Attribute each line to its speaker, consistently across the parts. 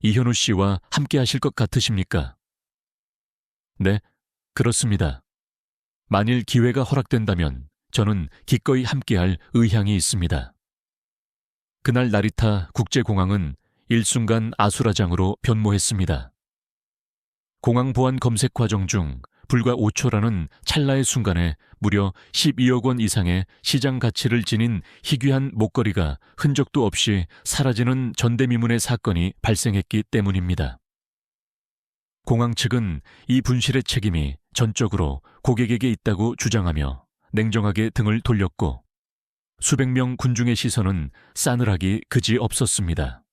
Speaker 1: 이현우 씨와 함께 하실 것 같으십니까? 네, 그렇습니다. 만일 기회가 허락된다면 저는 기꺼이 함께할 의향이 있습니다. 그날 나리타 국제공항은 일순간 아수라장으로 변모했습니다. 공항 보안 검색 과정 중 불과 5초라는 찰나의 순간에 무려 12억 원 이상의 시장 가치를 지닌 희귀한 목걸이가 흔적도 없이 사라지는 전대미문의 사건이 발생했기 때문입니다. 공항 측은 이 분실의 책임이 전적으로 고객에게 있다고 주장하며 냉정하게 등을 돌렸고 수백 명 군중의 시선은 싸늘하기 그지없었습니다.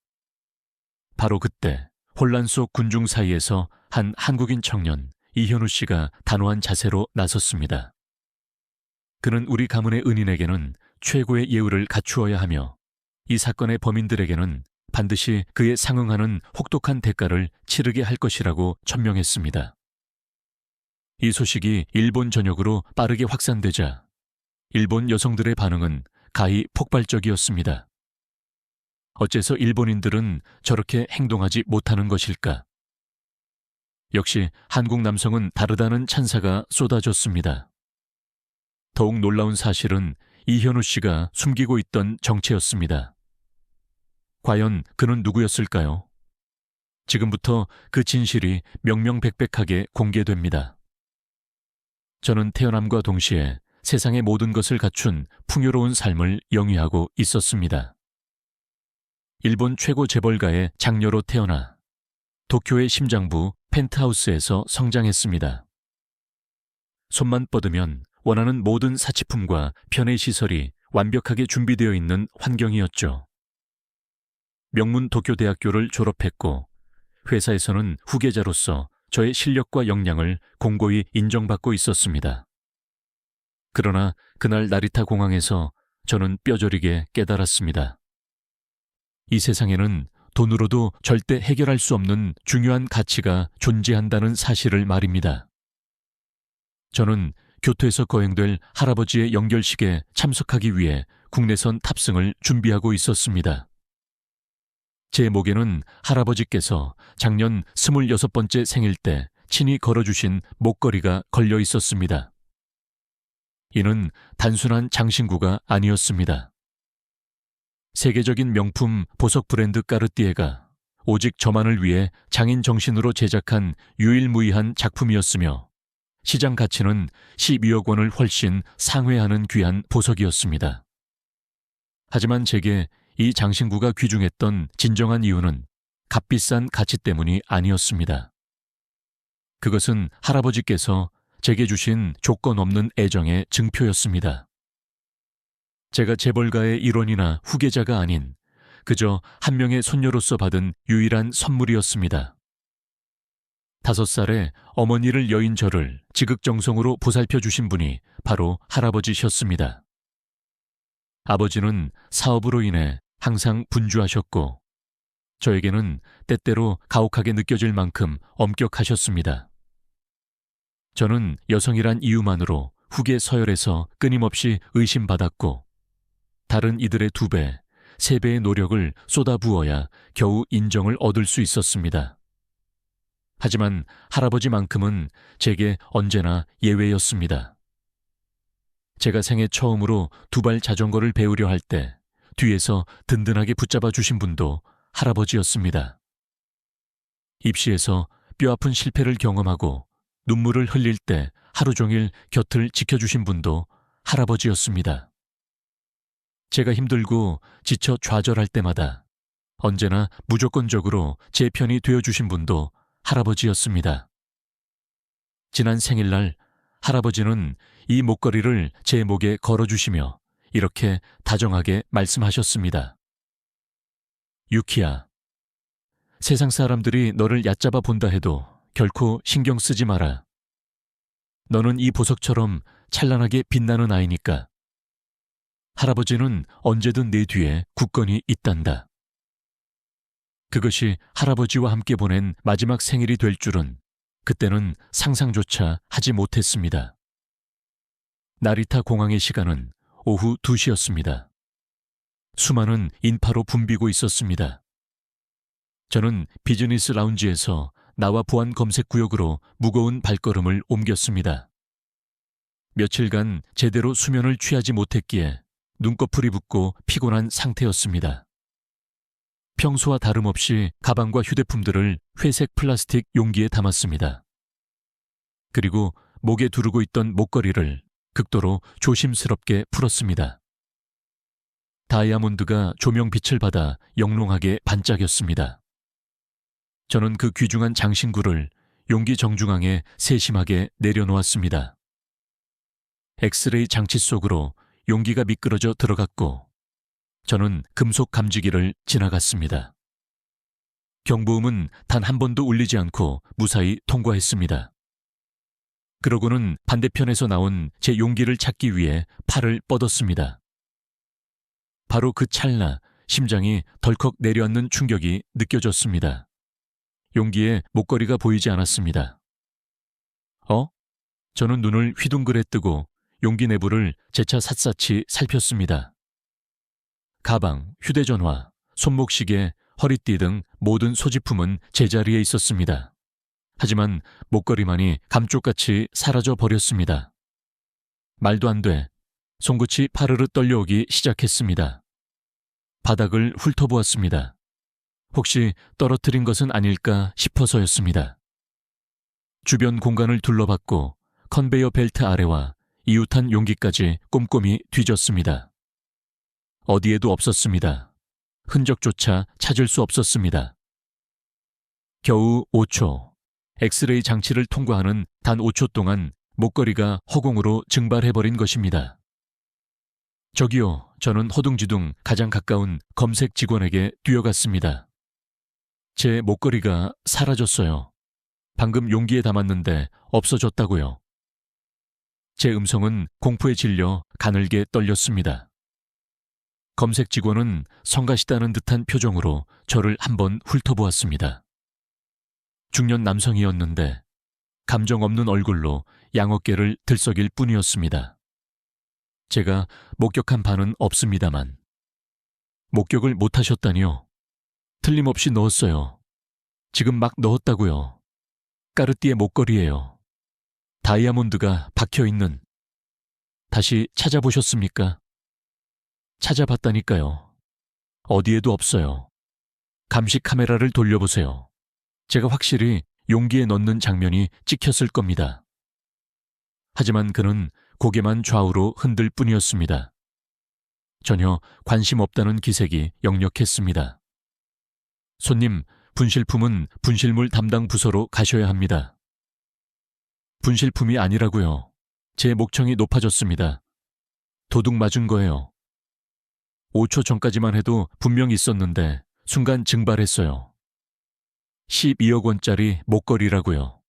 Speaker 1: 바로 그때 혼란 속 군중 사이에서 한 한국인 청년 이현우 씨가 단호한 자세로 나섰습니다. 그는 우리 가문의 은인에게는 최고의 예우를 갖추어야 하며 이 사건의 범인들에게는 반드시 그에 상응하는 혹독한 대가를 치르게 할 것이라고 천명했습니다. 이 소식이 일본 전역으로 빠르게 확산되자 일본 여성들의 반응은 가히 폭발적이었습니다. 어째서 일본인들은 저렇게 행동하지 못하는 것일까? 역시 한국 남성은 다르다는 찬사가 쏟아졌습니다. 더욱 놀라운 사실은 이현우 씨가 숨기고 있던 정체였습니다. 과연 그는 누구였을까요? 지금부터 그 진실이 명명백백하게 공개됩니다. 저는 태어남과 동시에 세상의 모든 것을 갖춘 풍요로운 삶을 영위하고 있었습니다. 일본 최고 재벌가의 장녀로 태어나 도쿄의 심장부 펜트하우스에서 성장했습니다. 손만 뻗으면 원하는 모든 사치품과 편의시설이 완벽하게 준비되어 있는 환경이었죠. 명문 도쿄대학교를 졸업했고 회사에서는 후계자로서 저의 실력과 역량을 공고히 인정받고 있었습니다. 그러나 그날 나리타 공항에서 저는 뼈저리게 깨달았습니다. 이 세상에는 돈으로도 절대 해결할 수 없는 중요한 가치가 존재한다는 사실을 말입니다. 저는 교토에서 거행될 할아버지의 영결식에 참석하기 위해 국내선 탑승을 준비하고 있었습니다. 제 목에는 할아버지께서 작년 26번째 생일 때 친히 걸어주신 목걸이가 걸려 있었습니다. 이는 단순한 장신구가 아니었습니다. 세계적인 명품 보석 브랜드 까르띠에가 오직 저만을 위해 장인 정신으로 제작한 유일무이한 작품이었으며 시장 가치는 12억 원을 훨씬 상회하는 귀한 보석이었습니다. 하지만 제게 이 장신구가 귀중했던 진정한 이유는 값비싼 가치 때문이 아니었습니다. 그것은 할아버지께서 제게 주신 조건 없는 애정의 증표였습니다. 제가 재벌가의 일원이나 후계자가 아닌 그저 한 명의 손녀로서 받은 유일한 선물이었습니다. 5살에 어머니를 여인 저를 지극정성으로 보살펴 주신 분이 바로 할아버지셨습니다. 아버지는 사업으로 인해 항상 분주하셨고 저에게는 때때로 가혹하게 느껴질 만큼 엄격하셨습니다. 저는 여성이란 이유만으로 후계 서열에서 끊임없이 의심받았고 다른 이들의 2배, 3배의 노력을 쏟아부어야 겨우 인정을 얻을 수 있었습니다. 하지만 할아버지만큼은 제게 언제나 예외였습니다. 제가 생애 처음으로 2발 자전거를 배우려 할 때 뒤에서 든든하게 붙잡아 주신 분도 할아버지였습니다. 입시에서 뼈아픈 실패를 경험하고 눈물을 흘릴 때 하루 종일 곁을 지켜주신 분도 할아버지였습니다. 제가 힘들고 지쳐 좌절할 때마다 언제나 무조건적으로 제 편이 되어주신 분도 할아버지였습니다. 지난 생일날 할아버지는 이 목걸이를 제 목에 걸어주시며 이렇게 다정하게 말씀하셨습니다. 유키야, 세상 사람들이 너를 얕잡아 본다 해도 결코 신경 쓰지 마라. 너는 이 보석처럼 찬란하게 빛나는 아이니까. 할아버지는 언제든 내 뒤에 굳건히 있단다. 그것이 할아버지와 함께 보낸 마지막 생일이 될 줄은 그때는 상상조차 하지 못했습니다. 나리타 공항의 시간은 오후 2시였습니다. 수많은 인파로 붐비고 있었습니다. 저는 비즈니스 라운지에서 나와 보안 검색 구역으로 무거운 발걸음을 옮겼습니다. 며칠간 제대로 수면을 취하지 못했기에 눈꺼풀이 붓고 피곤한 상태였습니다. 평소와 다름없이 가방과 휴대품들을 회색 플라스틱 용기에 담았습니다. 그리고 목에 두르고 있던 목걸이를 극도로 조심스럽게 풀었습니다. 다이아몬드가 조명빛을 받아 영롱하게 반짝였습니다. 저는 그 귀중한 장신구를 용기 정중앙에 세심하게 내려놓았습니다. 엑스레이 장치 속으로 용기가 미끄러져 들어갔고 저는 금속 감지기를 지나갔습니다. 경보음은 단 한 번도 울리지 않고 무사히 통과했습니다. 그러고는 반대편에서 나온 제 용기를 찾기 위해 팔을 뻗었습니다. 바로 그 찰나 심장이 덜컥 내려앉는 충격이 느껴졌습니다. 용기에 목걸이가 보이지 않았습니다. 저는 눈을 휘둥그레 뜨고 용기 내부를 재차 샅샅이 살폈습니다. 가방, 휴대전화, 손목시계, 허리띠 등 모든 소지품은 제자리에 있었습니다. 하지만 목걸이만이 감쪽같이 사라져 버렸습니다. 말도 안 돼. 손끝이 파르르 떨려오기 시작했습니다. 바닥을 훑어보았습니다. 혹시 떨어뜨린 것은 아닐까 싶어서였습니다. 주변 공간을 둘러봤고 컨베이어 벨트 아래와 이웃한 용기까지 꼼꼼히 뒤졌습니다. 어디에도 없었습니다. 흔적조차 찾을 수 없었습니다. 겨우 5초, 엑스레이 장치를 통과하는 단 5초 동안 목걸이가 허공으로 증발해버린 것입니다. 저기요, 저는 허둥지둥 가장 가까운 검색 직원에게 뛰어갔습니다. 제 목걸이가 사라졌어요. 방금 용기에 담았는데 없어졌다고요. 제 음성은 공포에 질려 가늘게 떨렸습니다. 검색 직원은 성가시다는 듯한 표정으로 저를 한번 훑어보았습니다. 중년 남성이었는데 감정 없는 얼굴로 양어깨를 들썩일 뿐이었습니다. 제가 목격한 바는 없습니다만. 목격을 못하셨다니요? 틀림없이 넣었어요. 지금 막 넣었다고요. 까르띠에 목걸이에요. 다이아몬드가 박혀있는. 다시 찾아보셨습니까? 찾아봤다니까요. 어디에도 없어요. 감시 카메라를 돌려보세요. 제가 확실히 용기에 넣는 장면이 찍혔을 겁니다. 하지만 그는 고개만 좌우로 흔들 뿐이었습니다. 전혀 관심 없다는 기색이 역력했습니다. 손님, 분실품은 분실물 담당 부서로 가셔야 합니다. 분실품이 아니라고요. 제 목청이 높아졌습니다. 도둑 맞은 거예요. 5초 전까지만 해도 분명 있었는데 순간 증발했어요. 12억 원짜리 목걸이라고요.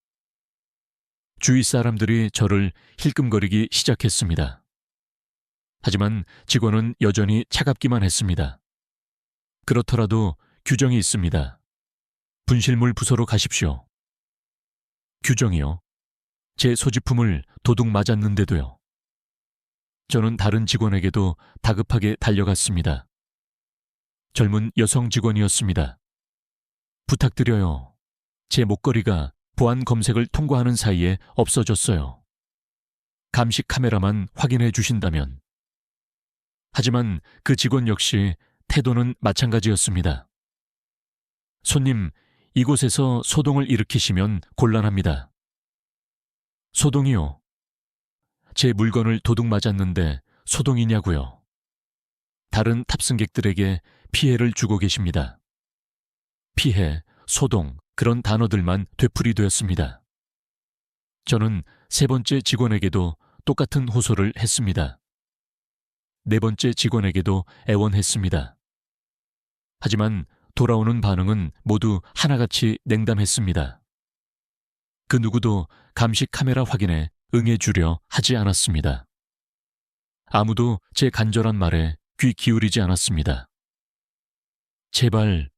Speaker 1: 주위 사람들이 저를 힐끔거리기 시작했습니다. 하지만 직원은 여전히 차갑기만 했습니다. 그렇더라도 규정이 있습니다. 분실물 부서로 가십시오. 규정이요? 제 소지품을 도둑 맞았는데도요. 저는 다른 직원에게도 다급하게 달려갔습니다. 젊은 여성 직원이었습니다. 부탁드려요. 제 목걸이가 보안 검색을 통과하는 사이에 없어졌어요. 감시 카메라만 확인해 주신다면. 하지만 그 직원 역시 태도는 마찬가지였습니다. 손님, 이곳에서 소동을 일으키시면 곤란합니다. 소동이요? 제 물건을 도둑 맞았는데 소동이냐고요? 다른 탑승객들에게 피해를 주고 계십니다. 피해, 소동, 그런 단어들만 되풀이되었습니다. 저는 세 번째 직원에게도 똑같은 호소를 했습니다. 네 번째 직원에게도 애원했습니다. 하지만 돌아오는 반응은 모두 하나같이 냉담했습니다. 그 누구도 감시 카메라 확인에 응해주려 하지 않았습니다. 아무도 제 간절한 말에 귀 기울이지 않았습니다. 제발,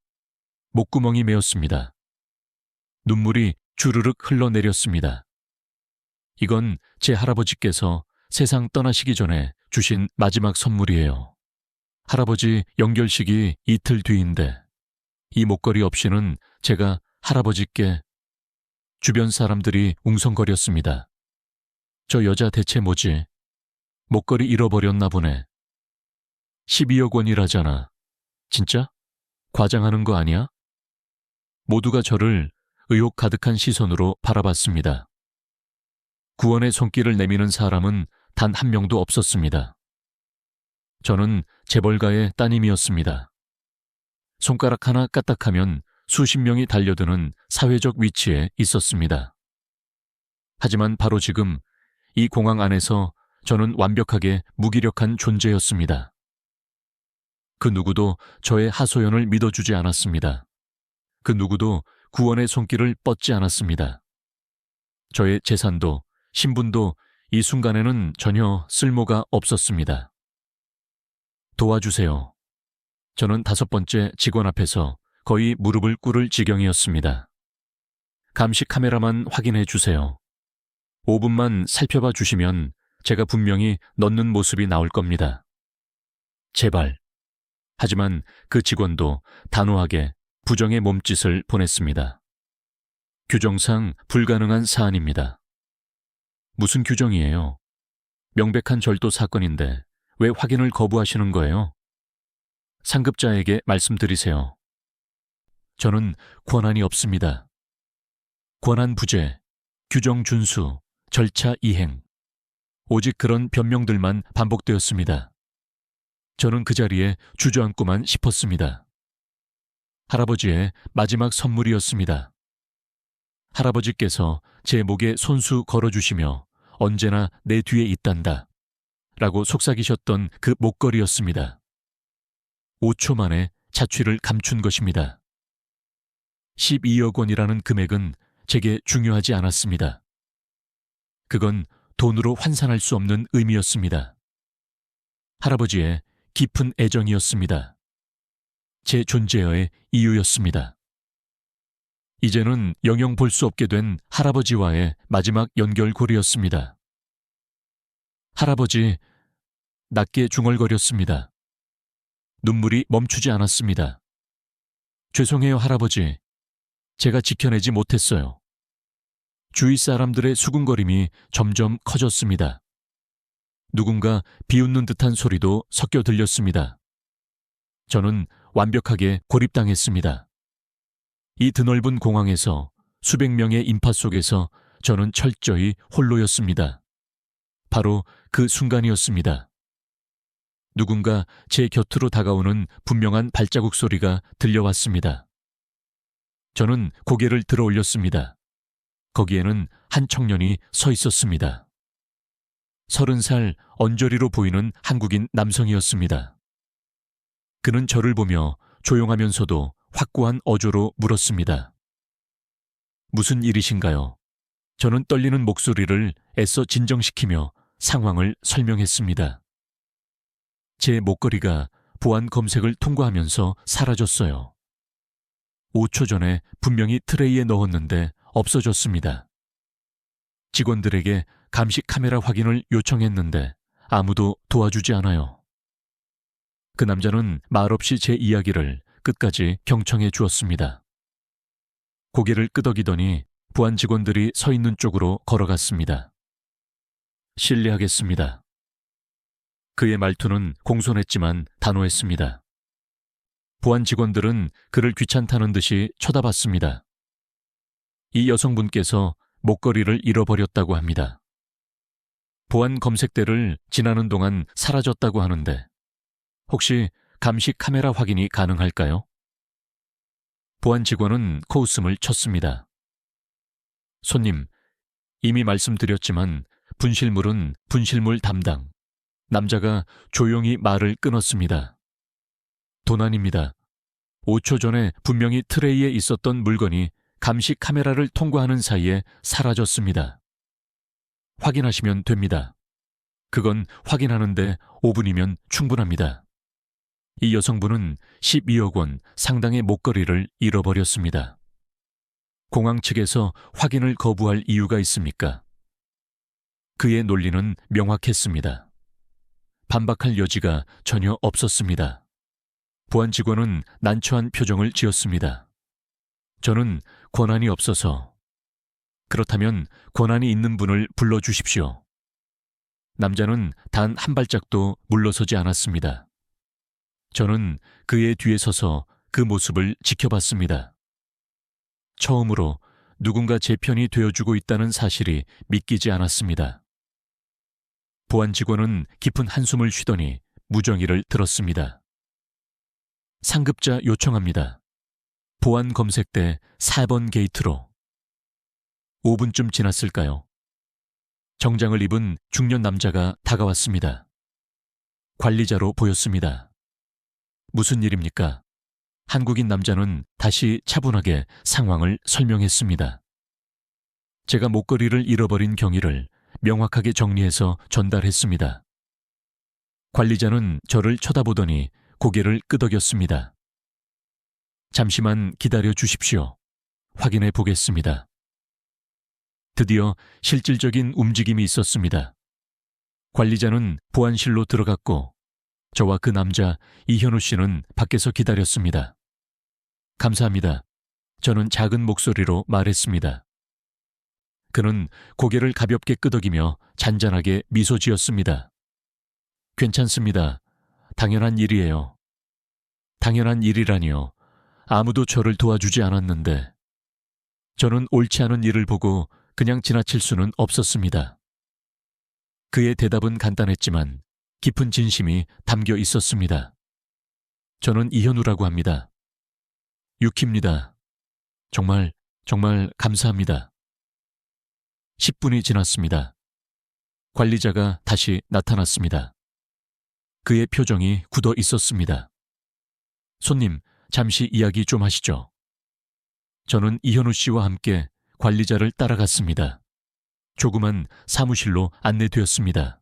Speaker 1: 목구멍이 메었습니다. 눈물이 주르륵 흘러내렸습니다. 이건 제 할아버지께서 세상 떠나시기 전에 주신 마지막 선물이에요. 할아버지 영결식이 이틀 뒤인데 이 목걸이 없이는 제가 할아버지께. 주변 사람들이 웅성거렸습니다. 저 여자 대체 뭐지? 목걸이 잃어버렸나 보네. 12억 원이라잖아. 진짜? 과장하는 거 아니야? 모두가 저를 의혹 가득한 시선으로 바라봤습니다. 구원의 손길을 내미는 사람은 단 한 명도 없었습니다. 저는 재벌가의 따님이었습니다. 손가락 하나 까딱하면 수십 명이 달려드는 사회적 위치에 있었습니다. 하지만 바로 지금 이 공항 안에서 저는 완벽하게 무기력한 존재였습니다. 그 누구도 저의 하소연을 믿어주지 않았습니다. 그 누구도 구원의 손길을 뻗지 않았습니다. 저의 재산도 신분도 이 순간에는 전혀 쓸모가 없었습니다. 도와주세요. 저는 5번째 직원 앞에서 거의 무릎을 꿇을 지경이었습니다. 감시 카메라만 확인해 주세요. 5분만 살펴봐 주시면 제가 분명히 넣는 모습이 나올 겁니다. 제발. 하지만 그 직원도 단호하게 부정의 몸짓을 보냈습니다. 규정상 불가능한 사안입니다. 무슨 규정이에요? 명백한 절도 사건인데 왜 확인을 거부하시는 거예요? 상급자에게 말씀드리세요. 저는 권한이 없습니다. 권한 부재, 규정 준수, 절차 이행. 오직 그런 변명들만 반복되었습니다. 저는 그 자리에 주저앉고만 싶었습니다. 할아버지의 마지막 선물이었습니다. 할아버지께서 제 목에 손수 걸어주시며 언제나 내 뒤에 있단다 라고 속삭이셨던 그 목걸이였습니다. 5초 만에 자취를 감춘 것입니다. 12억 원이라는 금액은 제게 중요하지 않았습니다. 그건 돈으로 환산할 수 없는 의미였습니다. 할아버지의 깊은 애정이었습니다. 제 존재의 이유였습니다. 이제는 영영 볼 수 없게 된 할아버지와의 마지막 연결고리였습니다. 할아버지, 낮게 중얼거렸습니다. 눈물이 멈추지 않았습니다. 죄송해요, 할아버지. 제가 지켜내지 못했어요. 주위 사람들의 수군거림이 점점 커졌습니다. 누군가 비웃는 듯한 소리도 섞여 들렸습니다. 저는 완벽하게 고립당했습니다. 이 드넓은 공항에서 수백 명의 인파 속에서 저는 철저히 홀로였습니다. 바로 그 순간이었습니다. 누군가 제 곁으로 다가오는 분명한 발자국 소리가 들려왔습니다. 저는 고개를 들어 올렸습니다. 거기에는 한 청년이 서 있었습니다. 30살 언저리로 보이는 한국인 남성이었습니다. 그는 저를 보며 조용하면서도 확고한 어조로 물었습니다. 무슨 일이신가요? 저는 떨리는 목소리를 애써 진정시키며 상황을 설명했습니다. 제 목걸이가 보안 검색을 통과하면서 사라졌어요. 5초 전에 분명히 트레이에 넣었는데 없어졌습니다. 직원들에게 감시 카메라 확인을 요청했는데 아무도 도와주지 않아요. 그 남자는 말없이 제 이야기를 끝까지 경청해 주었습니다. 고개를 끄덕이더니 보안 직원들이 서 있는 쪽으로 걸어갔습니다. 실례하겠습니다. 그의 말투는 공손했지만 단호했습니다. 보안 직원들은 그를 귀찮다는 듯이 쳐다봤습니다. 이 여성분께서 목걸이를 잃어버렸다고 합니다. 보안 검색대를 지나는 동안 사라졌다고 하는데 혹시 감시 카메라 확인이 가능할까요? 보안 직원은 코웃음을 쳤습니다. 손님, 이미 말씀드렸지만 분실물은 분실물 담당. 남자가 조용히 말을 끊었습니다. 도난입니다. 5초 전에 분명히 트레이에 있었던 물건이 감시 카메라를 통과하는 사이에 사라졌습니다. 확인하시면 됩니다. 그건 확인하는데 5분이면 충분합니다. 이 여성분은 12억 원 상당의 목걸이를 잃어버렸습니다. 공항 측에서 확인을 거부할 이유가 있습니까? 그의 논리는 명확했습니다. 반박할 여지가 전혀 없었습니다. 보안 직원은 난처한 표정을 지었습니다. 저는 권한이 없어서. 그렇다면 권한이 있는 분을 불러주십시오. 남자는 단 한 발짝도 물러서지 않았습니다. 저는 그의 뒤에 서서 그 모습을 지켜봤습니다. 처음으로 누군가 제 편이 되어주고 있다는 사실이 믿기지 않았습니다. 보안 직원은 깊은 한숨을 쉬더니 무정의를 들었습니다. 상급자 요청합니다. 보안 검색대 4번 게이트로. 5분쯤 지났을까요? 정장을 입은 중년 남자가 다가왔습니다. 관리자로 보였습니다. 무슨 일입니까? 한국인 남자는 다시 차분하게 상황을 설명했습니다. 제가 목걸이를 잃어버린 경위를 명확하게 정리해서 전달했습니다. 관리자는 저를 쳐다보더니 고개를 끄덕였습니다. 잠시만 기다려 주십시오. 확인해 보겠습니다. 드디어 실질적인 움직임이 있었습니다. 관리자는 보안실로 들어갔고 저와 그 남자 이현우 씨는 밖에서 기다렸습니다. 감사합니다. 저는 작은 목소리로 말했습니다. 그는 고개를 가볍게 끄덕이며 잔잔하게 미소 지었습니다. 괜찮습니다. 당연한 일이에요. 당연한 일이라니요. 아무도 저를 도와주지 않았는데. 저는 옳지 않은 일을 보고 그냥 지나칠 수는 없었습니다. 그의 대답은 간단했지만 깊은 진심이 담겨 있었습니다. 저는 이현우라고 합니다. 유키입니다. 정말 감사합니다. 10분이 지났습니다. 관리자가 다시 나타났습니다. 그의 표정이 굳어 있었습니다. 손님, 잠시 이야기 좀 하시죠. 저는 이현우 씨와 함께 관리자를 따라갔습니다. 조그만 사무실로 안내되었습니다.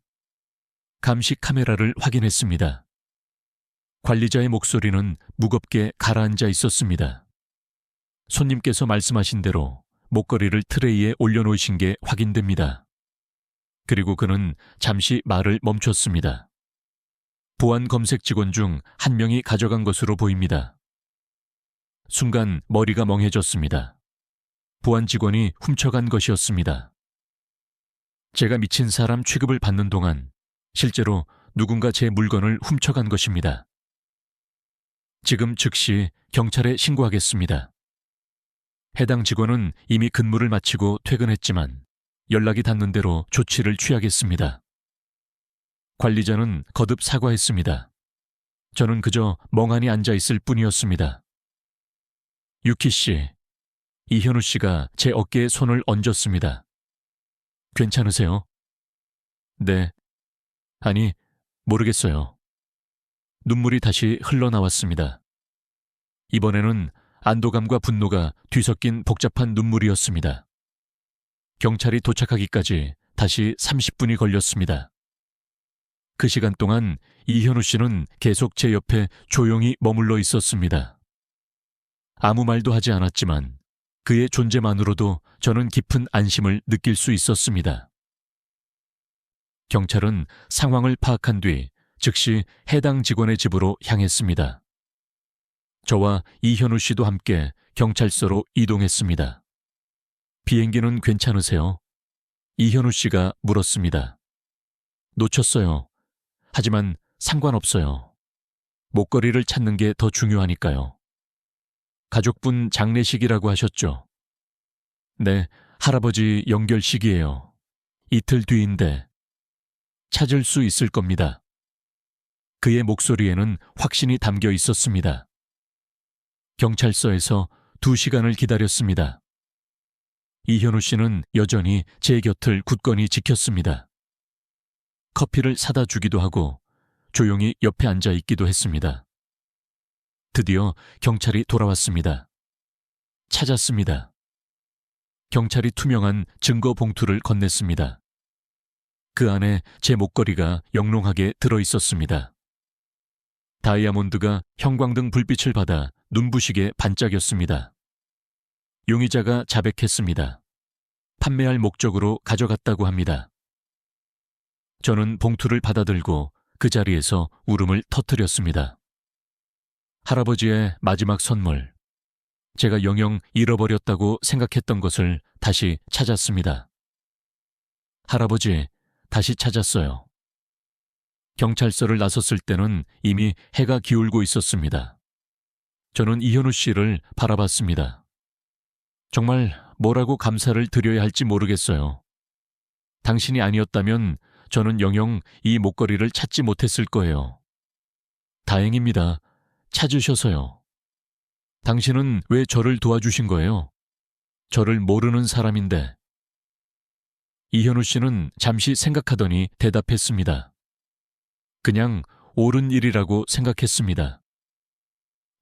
Speaker 1: 감시 카메라를 확인했습니다. 관리자의 목소리는 무겁게 가라앉아 있었습니다. 손님께서 말씀하신 대로 목걸이를 트레이에 올려놓으신 게 확인됩니다. 그리고 그는 잠시 말을 멈췄습니다. 보안 검색 직원 중 한 명이 가져간 것으로 보입니다. 순간 머리가 멍해졌습니다. 보안 직원이 훔쳐간 것이었습니다. 제가 미친 사람 취급을 받는 동안 실제로 누군가 제 물건을 훔쳐간 것입니다. 지금 즉시 경찰에 신고하겠습니다. 해당 직원은 이미 근무를 마치고 퇴근했지만 연락이 닿는 대로 조치를 취하겠습니다. 관리자는 거듭 사과했습니다. 저는 그저 멍하니 앉아 있을 뿐이었습니다. 유키 씨, 이현우 씨가 제 어깨에 손을 얹었습니다. 괜찮으세요? 네. 아니, 모르겠어요. 눈물이 다시 흘러나왔습니다. 이번에는 안도감과 분노가 뒤섞인 복잡한 눈물이었습니다. 경찰이 도착하기까지 다시 30분이 걸렸습니다. 그 시간 동안 이현우 씨는 계속 제 옆에 조용히 머물러 있었습니다. 아무 말도 하지 않았지만 그의 존재만으로도 저는 깊은 안심을 느낄 수 있었습니다. 경찰은 상황을 파악한 뒤 즉시 해당 직원의 집으로 향했습니다. 저와 이현우 씨도 함께 경찰서로 이동했습니다. 비행기는 괜찮으세요? 이현우 씨가 물었습니다. 놓쳤어요. 하지만 상관없어요. 목걸이를 찾는 게 더 중요하니까요. 가족분 장례식이라고 하셨죠? 네, 할아버지 영결식이에요. 이틀 뒤인데 찾을 수 있을 겁니다. 그의 목소리에는 확신이 담겨 있었습니다. 경찰서에서 2시간을 기다렸습니다. 이현우 씨는 여전히 제 곁을 굳건히 지켰습니다. 커피를 사다 주기도 하고 조용히 옆에 앉아 있기도 했습니다. 드디어 경찰이 돌아왔습니다. 찾았습니다. 경찰이 투명한 증거 봉투를 건넸습니다. 그 안에 제 목걸이가 영롱하게 들어 있었습니다. 다이아몬드가 형광등 불빛을 받아 눈부시게 반짝였습니다. 용의자가 자백했습니다. 판매할 목적으로 가져갔다고 합니다. 저는 봉투를 받아들고 그 자리에서 울음을 터뜨렸습니다. 할아버지의 마지막 선물. 제가 영영 잃어버렸다고 생각했던 것을 다시 찾았습니다. 할아버지, 다시 찾았어요. 경찰서를 나섰을 때는 이미 해가 기울고 있었습니다. 저는 이현우 씨를 바라봤습니다. 정말 뭐라고 감사를 드려야 할지 모르겠어요. 당신이 아니었다면 저는 영영 이 목걸이를 찾지 못했을 거예요. 다행입니다. 찾으셔서요. 당신은 왜 저를 도와주신 거예요? 저를 모르는 사람인데. 이현우 씨는 잠시 생각하더니 대답했습니다. 그냥 옳은 일이라고 생각했습니다.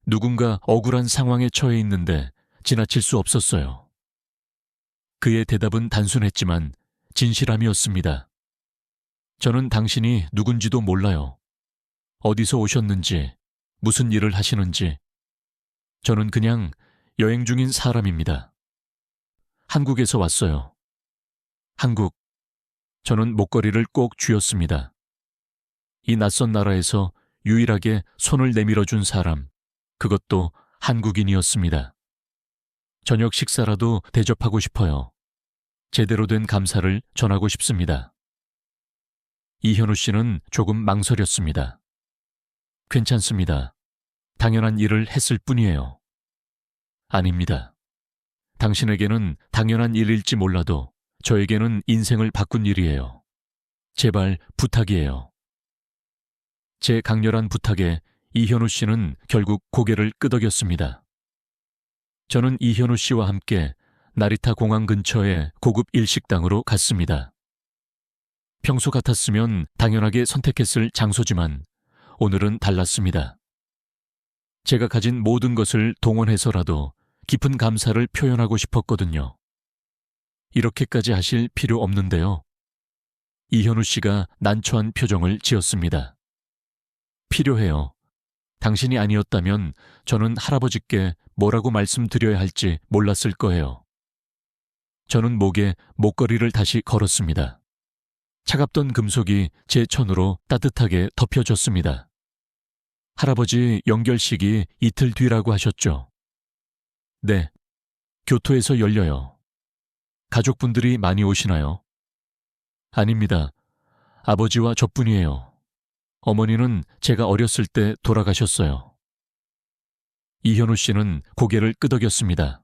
Speaker 1: 누군가 억울한 상황에 처해 있는데 지나칠 수 없었어요. 그의 대답은 단순했지만 진실함이었습니다. 저는 당신이 누군지도 몰라요. 어디서 오셨는지, 무슨 일을 하시는지. 저는 그냥 여행 중인 사람입니다. 한국에서 왔어요. 한국. 저는 목걸이를 꼭 쥐었습니다. 이 낯선 나라에서 유일하게 손을 내밀어 준 사람, 그것도 한국인이었습니다. 저녁 식사라도 대접하고 싶어요. 제대로 된 감사를 전하고 싶습니다. 이현우 씨는 조금 망설였습니다. 괜찮습니다. 당연한 일을 했을 뿐이에요. 아닙니다. 당신에게는 당연한 일일지 몰라도 저에게는 인생을 바꾼 일이에요. 제발 부탁이에요. 제 강렬한 부탁에 이현우 씨는 결국 고개를 끄덕였습니다. 저는 이현우 씨와 함께 나리타 공항 근처의 고급 일식당으로 갔습니다. 평소 같았으면 당연하게 선택했을 장소지만 오늘은 달랐습니다. 제가 가진 모든 것을 동원해서라도 깊은 감사를 표현하고 싶었거든요. 이렇게까지 하실 필요 없는데요. 이현우 씨가 난처한 표정을 지었습니다. 필요해요. 당신이 아니었다면 저는 할아버지께 뭐라고 말씀드려야 할지 몰랐을 거예요. 저는 목에 목걸이를 다시 걸었습니다. 차갑던 금속이 제 천으로 따뜻하게 덮여졌습니다. 할아버지 연결식이 이틀 뒤라고 하셨죠? 네, 교토에서 열려요. 가족분들이 많이 오시나요? 아닙니다. 아버지와 저뿐이에요. 어머니는 제가 어렸을 때 돌아가셨어요. 이현우 씨는 고개를 끄덕였습니다.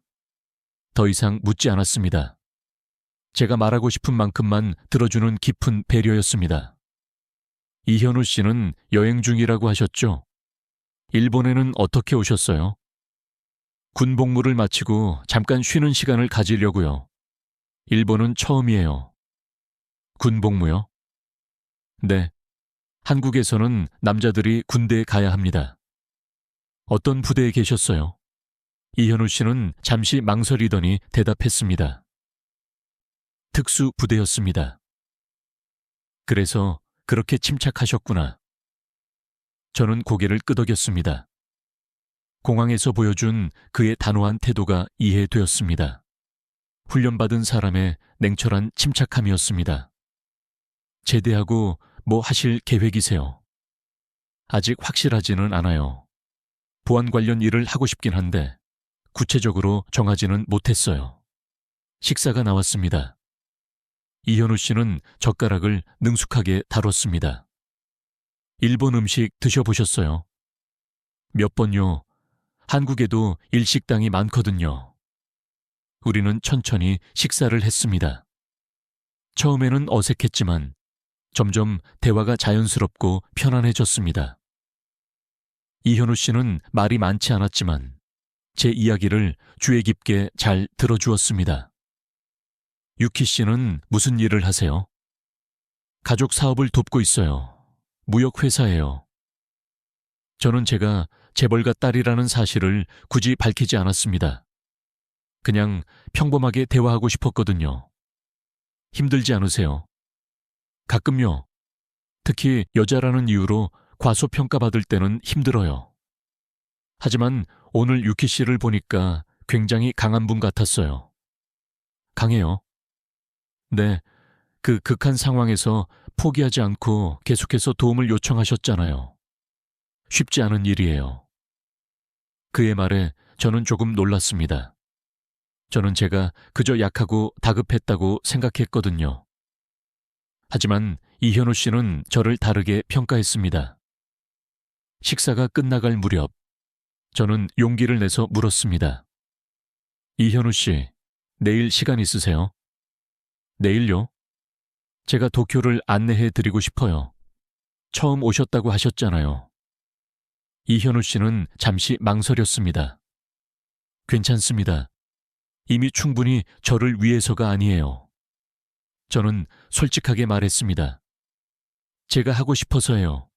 Speaker 1: 더 이상 묻지 않았습니다. 제가 말하고 싶은 만큼만 들어주는 깊은 배려였습니다. 이현우 씨는 여행 중이라고 하셨죠? 일본에는 어떻게 오셨어요? 군 복무를 마치고 잠깐 쉬는 시간을 가지려고요. 일본은 처음이에요. 군 복무요? 네. 한국에서는 남자들이 군대에 가야 합니다. 어떤 부대에 계셨어요? 이현우 씨는 잠시 망설이더니 대답했습니다. 특수부대였습니다. 그래서 그렇게 침착하셨구나. 저는 고개를 끄덕였습니다. 공항에서 보여준 그의 단호한 태도가 이해되었습니다. 훈련받은 사람의 냉철한 침착함이었습니다. 제대하고 뭐 하실 계획이세요? 아직 확실하지는 않아요. 보안 관련 일을 하고 싶긴 한데 구체적으로 정하지는 못했어요. 식사가 나왔습니다. 이현우 씨는 젓가락을 능숙하게 다뤘습니다. 일본 음식 드셔보셨어요? 몇 번요? 한국에도 일식당이 많거든요. 우리는 천천히 식사를 했습니다. 처음에는 어색했지만 점점 대화가 자연스럽고 편안해졌습니다. 이현우 씨는 말이 많지 않았지만 제 이야기를 주의 깊게 잘 들어주었습니다. 유키 씨는 무슨 일을 하세요? 가족 사업을 돕고 있어요. 무역회사예요. 저는 제가 재벌가 딸이라는 사실을 굳이 밝히지 않았습니다. 그냥 평범하게 대화하고 싶었거든요. 힘들지 않으세요? 가끔요. 특히 여자라는 이유로 과소평가받을 때는 힘들어요. 하지만 오늘 유키 씨를 보니까 굉장히 강한 분 같았어요. 강해요? 네, 그 극한 상황에서 포기하지 않고 계속해서 도움을 요청하셨잖아요. 쉽지 않은 일이에요. 그의 말에 저는 조금 놀랐습니다. 저는 제가 그저 약하고 다급했다고 생각했거든요. 하지만 이현우 씨는 저를 다르게 평가했습니다. 식사가 끝나갈 무렵 저는 용기를 내서 물었습니다. 이현우 씨, 내일 시간 있으세요? 내일요? 제가 도쿄를 안내해 드리고 싶어요. 처음 오셨다고 하셨잖아요. 이현우 씨는 잠시 망설였습니다. 괜찮습니다. 이미 충분히 저를 위해서가 아니에요. 저는 솔직하게 말했습니다. 제가 하고 싶어서요.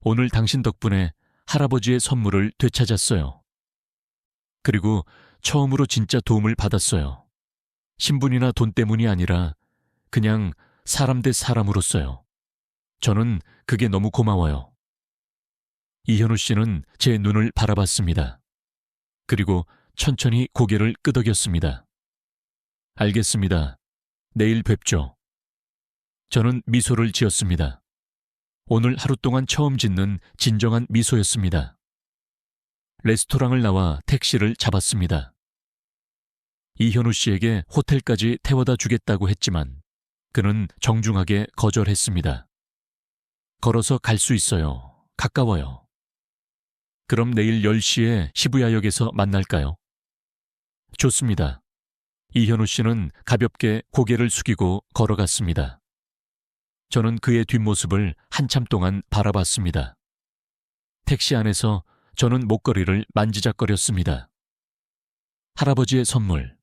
Speaker 1: 오늘 당신 덕분에 할아버지의 선물을 되찾았어요. 그리고 처음으로 진짜 도움을 받았어요. 신분이나 돈 때문이 아니라 그냥 사람 대 사람으로서요. 저는 그게 너무 고마워요. 이현우 씨는 제 눈을 바라봤습니다. 그리고 천천히 고개를 끄덕였습니다. 알겠습니다. 내일 뵙죠. 저는 미소를 지었습니다. 오늘 하루 동안 처음 짓는 진정한 미소였습니다. 레스토랑을 나와 택시를 잡았습니다. 이현우 씨에게 호텔까지 태워다 주겠다고 했지만 그는 정중하게 거절했습니다. 걸어서 갈 수 있어요. 가까워요. 그럼 내일 10시에 시부야역에서 만날까요? 좋습니다. 이현우 씨는 가볍게 고개를 숙이고 걸어갔습니다. 저는 그의 뒷모습을 한참 동안 바라봤습니다. 택시 안에서 저는 목걸이를 만지작거렸습니다. 할아버지의 선물.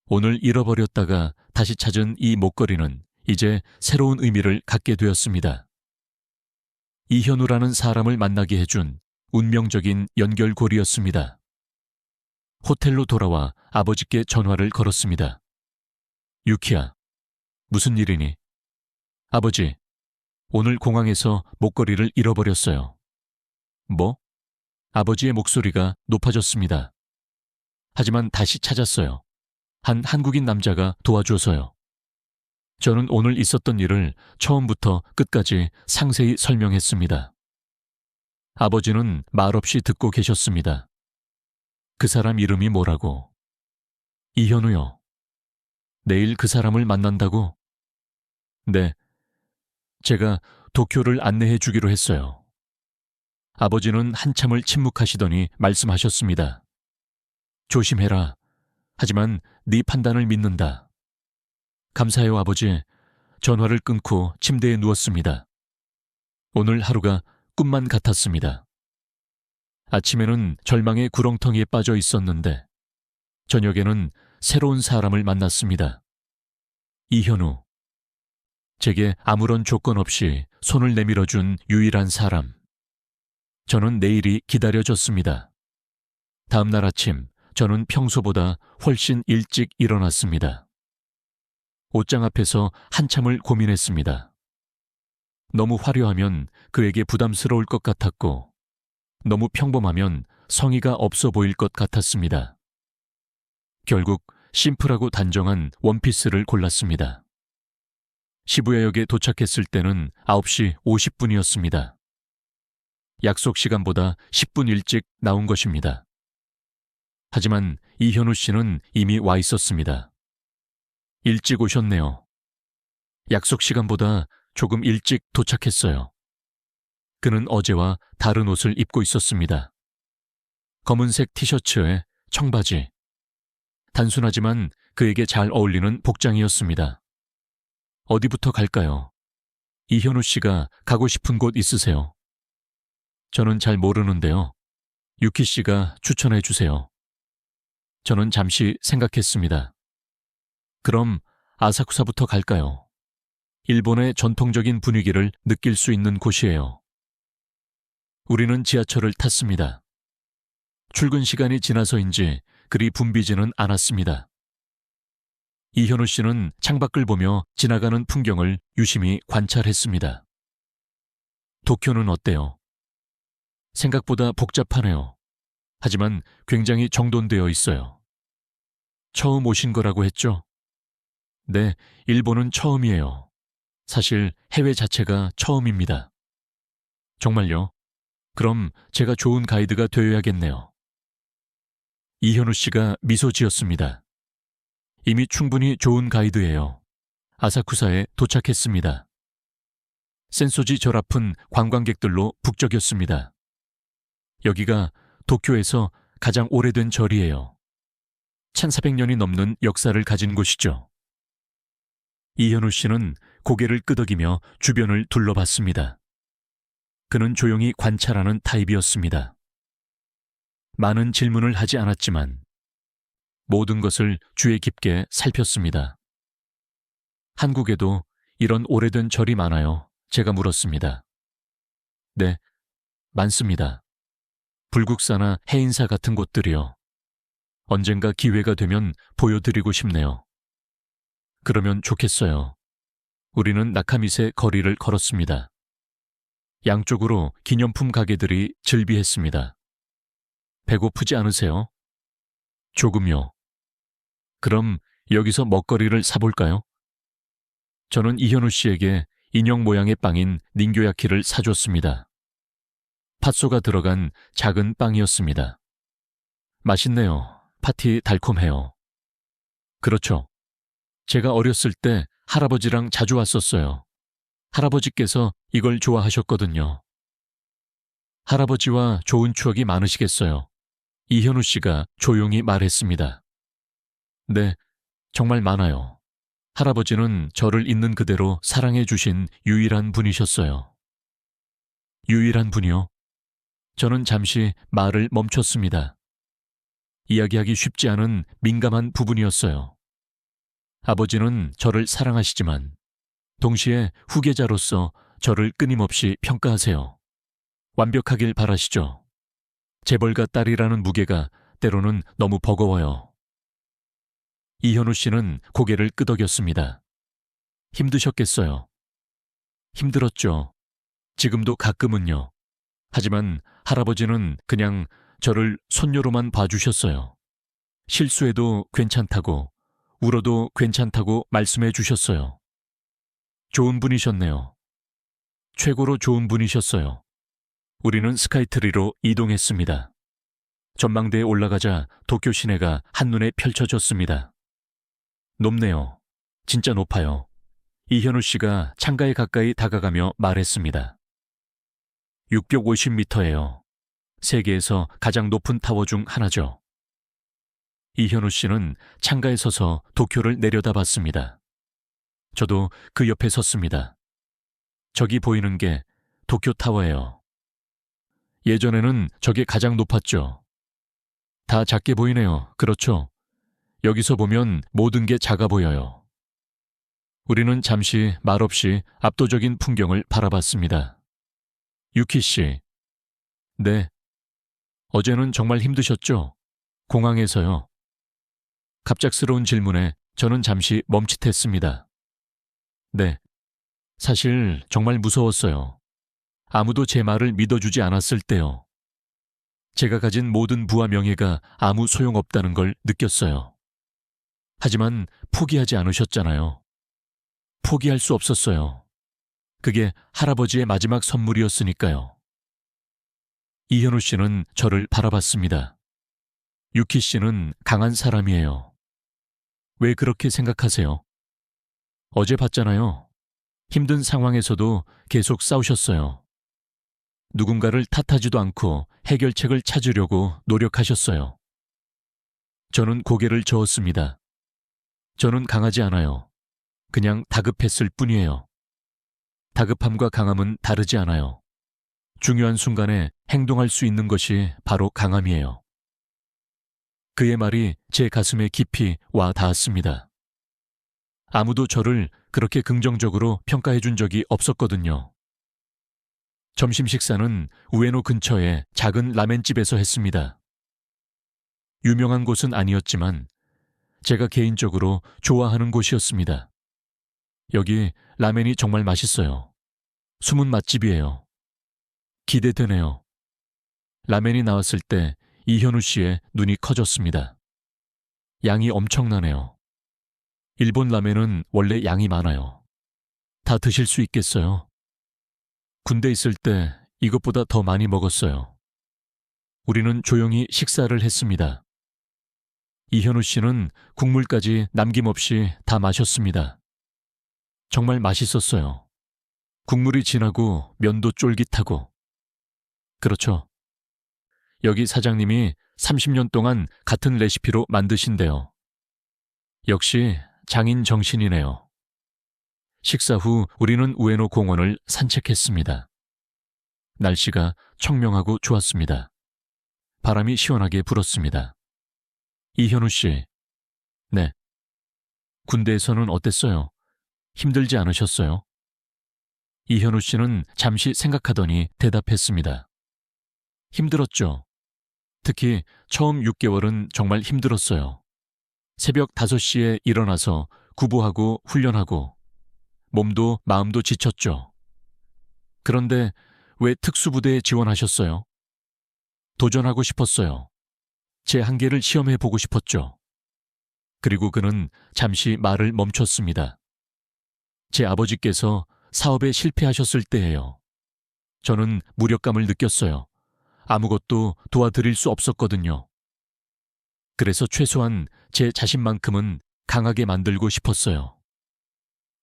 Speaker 1: 오늘 잃어버렸다가 다시 찾은 이 목걸이는 이제 새로운 의미를 갖게 되었습니다. 이현우라는 사람을 만나게 해준 운명적인 연결고리였습니다. 호텔로 돌아와 아버지께 전화를 걸었습니다. 유키야, 무슨 일이니? 아버지, 오늘 공항에서 목걸이를 잃어버렸어요. 뭐? 아버지의 목소리가 높아졌습니다. 하지만 다시 찾았어요. 한 한국인 남자가 도와줘서요. 저는 오늘 있었던 일을 처음부터 끝까지 상세히 설명했습니다. 아버지는 말없이 듣고 계셨습니다. 그 사람 이름이 뭐라고? 이현우요. 내일 그 사람을 만난다고? 네. 제가 도쿄를 안내해 주기로 했어요. 아버지는 한참을 침묵하시더니 말씀하셨습니다. 조심해라. 하지만 네 판단을 믿는다. 감사해요, 아버지. 전화를 끊고 침대에 누웠습니다. 오늘 하루가 꿈만 같았습니다. 아침에는 절망의 구렁텅이에 빠져 있었는데 저녁에는 새로운 사람을 만났습니다. 이현우. 제게 아무런 조건 없이 손을 내밀어준 유일한 사람. 저는 내일이 기다려졌습니다. 다음 날 아침 저는 평소보다 훨씬 일찍 일어났습니다. 옷장 앞에서 한참을 고민했습니다. 너무 화려하면 그에게 부담스러울 것 같았고 너무 평범하면 성의가 없어 보일 것 같았습니다. 결국 심플하고 단정한 원피스를 골랐습니다. 시부야역에 도착했을 때는 9시 50분이었습니다. 약속 시간보다 10분 일찍 나온 것입니다. 하지만 이현우 씨는 이미 와 있었습니다. 일찍 오셨네요. 약속 시간보다 조금 일찍 도착했어요. 그는 어제와 다른 옷을 입고 있었습니다. 검은색 티셔츠에 청바지. 단순하지만 그에게 잘 어울리는 복장이었습니다. 어디부터 갈까요? 이현우 씨가 가고 싶은 곳 있으세요? 저는 잘 모르는데요. 유키 씨가 추천해 주세요. 저는 잠시 생각했습니다. 그럼 아사쿠사부터 갈까요? 일본의 전통적인 분위기를 느낄 수 있는 곳이에요. 우리는 지하철을 탔습니다. 출근 시간이 지나서인지 그리 붐비지는 않았습니다. 이현우 씨는 창밖을 보며 지나가는 풍경을 유심히 관찰했습니다. 도쿄는 어때요? 생각보다 복잡하네요. 하지만 굉장히 정돈되어 있어요. 처음 오신 거라고 했죠? 네, 일본은 처음이에요. 사실 해외 자체가 처음입니다. 정말요? 그럼 제가 좋은 가이드가 되어야겠네요. 이현우 씨가 미소 지었습니다. 이미 충분히 좋은 가이드예요. 아사쿠사에 도착했습니다. 센소지 절 앞은 관광객들로 북적였습니다. 여기가 도쿄에서 가장 오래된 절이에요. 1400년이 넘는 역사를 가진 곳이죠. 이현우 씨는 고개를 끄덕이며 주변을 둘러봤습니다. 그는 조용히 관찰하는 타입이었습니다. 많은 질문을 하지 않았지만 모든 것을 주의 깊게 살폈습니다. 한국에도 이런 오래된 절이 많아요. 제가 물었습니다. 네, 많습니다. 불국사나 해인사 같은 곳들이요. 언젠가 기회가 되면 보여드리고 싶네요. 그러면 좋겠어요. 우리는 나카미세 거리를 걸었습니다. 양쪽으로 기념품 가게들이 즐비했습니다. 배고프지 않으세요? 조금요. 그럼 여기서 먹거리를 사볼까요? 저는 이현우 씨에게 인형 모양의 빵인 닌교야키를 사줬습니다. 팥소가 들어간 작은 빵이었습니다. 맛있네요. 팥이 달콤해요. 그렇죠. 제가 어렸을 때 할아버지랑 자주 왔었어요. 할아버지께서 이걸 좋아하셨거든요. 할아버지와 좋은 추억이 많으시겠어요. 이현우 씨가 조용히 말했습니다. 네, 정말 많아요. 할아버지는 저를 있는 그대로 사랑해 주신 유일한 분이셨어요. 유일한 분이요? 저는 잠시 말을 멈췄습니다. 이야기하기 쉽지 않은 민감한 부분이었어요. 아버지는 저를 사랑하시지만 동시에 후계자로서 저를 끊임없이 평가하세요. 완벽하길 바라시죠. 재벌가 딸이라는 무게가 때로는 너무 버거워요. 이현우 씨는 고개를 끄덕였습니다. 힘드셨겠어요. 힘들었죠. 지금도 가끔은요. 하지만 할아버지는 그냥 저를 손녀로만 봐주셨어요. 실수해도 괜찮다고, 울어도 괜찮다고 말씀해 주셨어요. 좋은 분이셨네요. 최고로 좋은 분이셨어요. 우리는 스카이트리로 이동했습니다. 전망대에 올라가자 도쿄 시내가 한눈에 펼쳐졌습니다. 높네요. 진짜 높아요. 이현우 씨가 창가에 가까이 다가가며 말했습니다. 650m예요. 세계에서 가장 높은 타워 중 하나죠. 이현우 씨는 창가에 서서 도쿄를 내려다봤습니다. 저도 그 옆에 섰습니다. 저기 보이는 게 도쿄 타워예요. 예전에는 저게 가장 높았죠. 다 작게 보이네요. 그렇죠? 여기서 보면 모든 게 작아 보여요. 우리는 잠시 말없이 압도적인 풍경을 바라봤습니다. 유키 씨. 네. 어제는 정말 힘드셨죠? 공항에서요. 갑작스러운 질문에 저는 잠시 멈칫했습니다. 네. 사실 정말 무서웠어요. 아무도 제 말을 믿어주지 않았을 때요. 제가 가진 모든 부와 명예가 아무 소용없다는 걸 느꼈어요. 하지만 포기하지 않으셨잖아요. 포기할 수 없었어요. 그게 할아버지의 마지막 선물이었으니까요. 이현우 씨는 저를 바라봤습니다. 유키 씨는 강한 사람이에요. 왜 그렇게 생각하세요? 어제 봤잖아요. 힘든 상황에서도 계속 싸우셨어요. 누군가를 탓하지도 않고 해결책을 찾으려고 노력하셨어요. 저는 고개를 저었습니다. 저는 강하지 않아요. 그냥 다급했을 뿐이에요. 다급함과 강함은 다르지 않아요. 중요한 순간에 행동할 수 있는 것이 바로 강함이에요. 그의 말이 제 가슴에 깊이 와 닿았습니다. 아무도 저를 그렇게 긍정적으로 평가해 준 적이 없었거든요. 점심 식사는 우에노 근처의 작은 라멘집에서 했습니다. 유명한 곳은 아니었지만 제가 개인적으로 좋아하는 곳이었습니다. 여기 라멘이 정말 맛있어요. 숨은 맛집이에요. 기대되네요. 라멘이 나왔을 때 이현우 씨의 눈이 커졌습니다. 양이 엄청나네요. 일본 라멘은 원래 양이 많아요. 다 드실 수 있겠어요? 군대 있을 때 이것보다 더 많이 먹었어요. 우리는 조용히 식사를 했습니다. 이현우 씨는 국물까지 남김없이 다 마셨습니다. 정말 맛있었어요. 국물이 진하고 면도 쫄깃하고. 그렇죠. 여기 사장님이 30년 동안 같은 레시피로 만드신대요. 역시 장인 정신이네요. 식사 후 우리는 우에노 공원을 산책했습니다. 날씨가 청명하고 좋았습니다. 바람이 시원하게 불었습니다. 이현우 씨. 네. 군대에서는 어땠어요? 힘들지 않으셨어요? 이현우 씨는 잠시 생각하더니 대답했습니다. 힘들었죠. 특히 처음 6개월은 정말 힘들었어요. 새벽 5시에 일어나서 구보하고 훈련하고 몸도 마음도 지쳤죠. 그런데 왜 특수부대에 지원하셨어요? 도전하고 싶었어요. 제 한계를 시험해 보고 싶었죠. 그리고 그는 잠시 말을 멈췄습니다. 제 아버지께서 사업에 실패하셨을 때예요. 저는 무력감을 느꼈어요. 아무것도 도와드릴 수 없었거든요. 그래서 최소한 제 자신만큼은 강하게 만들고 싶었어요.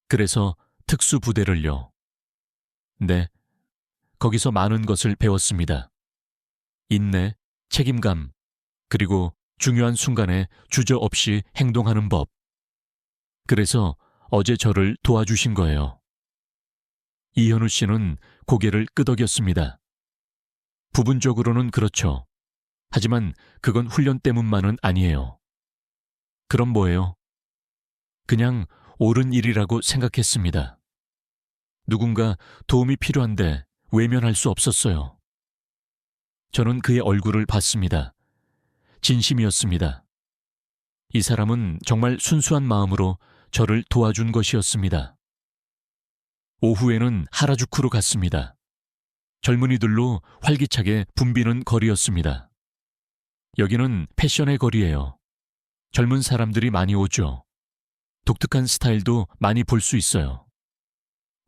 Speaker 1: 그래서 특수부대를요. 네, 거기서 많은 것을 배웠습니다. 인내, 책임감, 그리고 중요한 순간에 주저없이 행동하는 법. 그래서 어제 저를 도와주신 거예요. 이현우 씨는 고개를 끄덕였습니다. 부분적으로는 그렇죠. 하지만 그건 훈련 때문만은 아니에요. 그럼 뭐예요? 그냥 옳은 일이라고 생각했습니다. 누군가 도움이 필요한데 외면할 수 없었어요. 저는 그의 얼굴을 봤습니다. 진심이었습니다. 이 사람은 정말 순수한 마음으로 저를 도와준 것이었습니다. 오후에는 하라주쿠로 갔습니다. 젊은이들로 활기차게 붐비는 거리였습니다. 여기는 패션의 거리예요. 젊은 사람들이 많이 오죠. 독특한 스타일도 많이 볼 수 있어요.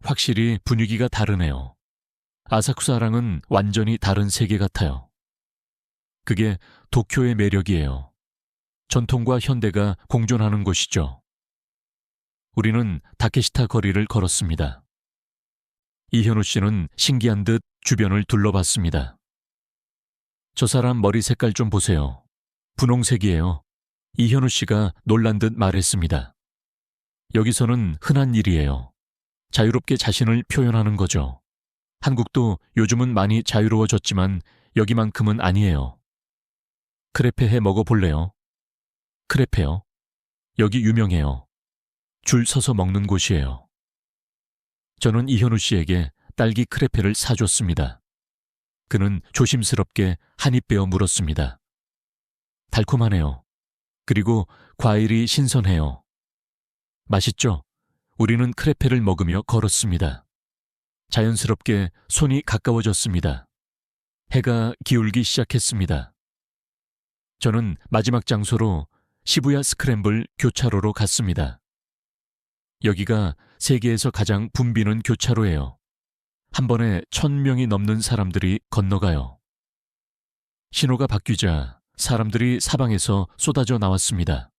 Speaker 1: 확실히 분위기가 다르네요. 아사쿠사랑은 완전히 다른 세계 같아요. 그게 도쿄의 매력이에요. 전통과 현대가 공존하는 곳이죠. 우리는 다케시타 거리를 걸었습니다. 이현우 씨는 신기한 듯 주변을 둘러봤습니다. 저 사람 머리 색깔 좀 보세요. 분홍색이에요. 이현우 씨가 놀란 듯 말했습니다. 여기서는 흔한 일이에요. 자유롭게 자신을 표현하는 거죠. 한국도 요즘은 많이 자유로워졌지만 여기만큼은 아니에요. 크레페 해 먹어볼래요? 크레페요? 여기 유명해요. 줄 서서 먹는 곳이에요. 저는 이현우 씨에게 딸기 크레페를 사줬습니다. 그는 조심스럽게 한 입 베어 물었습니다. 달콤하네요. 그리고 과일이 신선해요. 맛있죠? 우리는 크레페를 먹으며 걸었습니다. 자연스럽게 손이 가까워졌습니다. 해가 기울기 시작했습니다. 저는 마지막 장소로 시부야 스크램블 교차로로 갔습니다. 여기가 세계에서 가장 붐비는 교차로예요. 한 번에 1,000명이 넘는 사람들이 건너가요. 신호가 바뀌자 사람들이 사방에서 쏟아져 나왔습니다.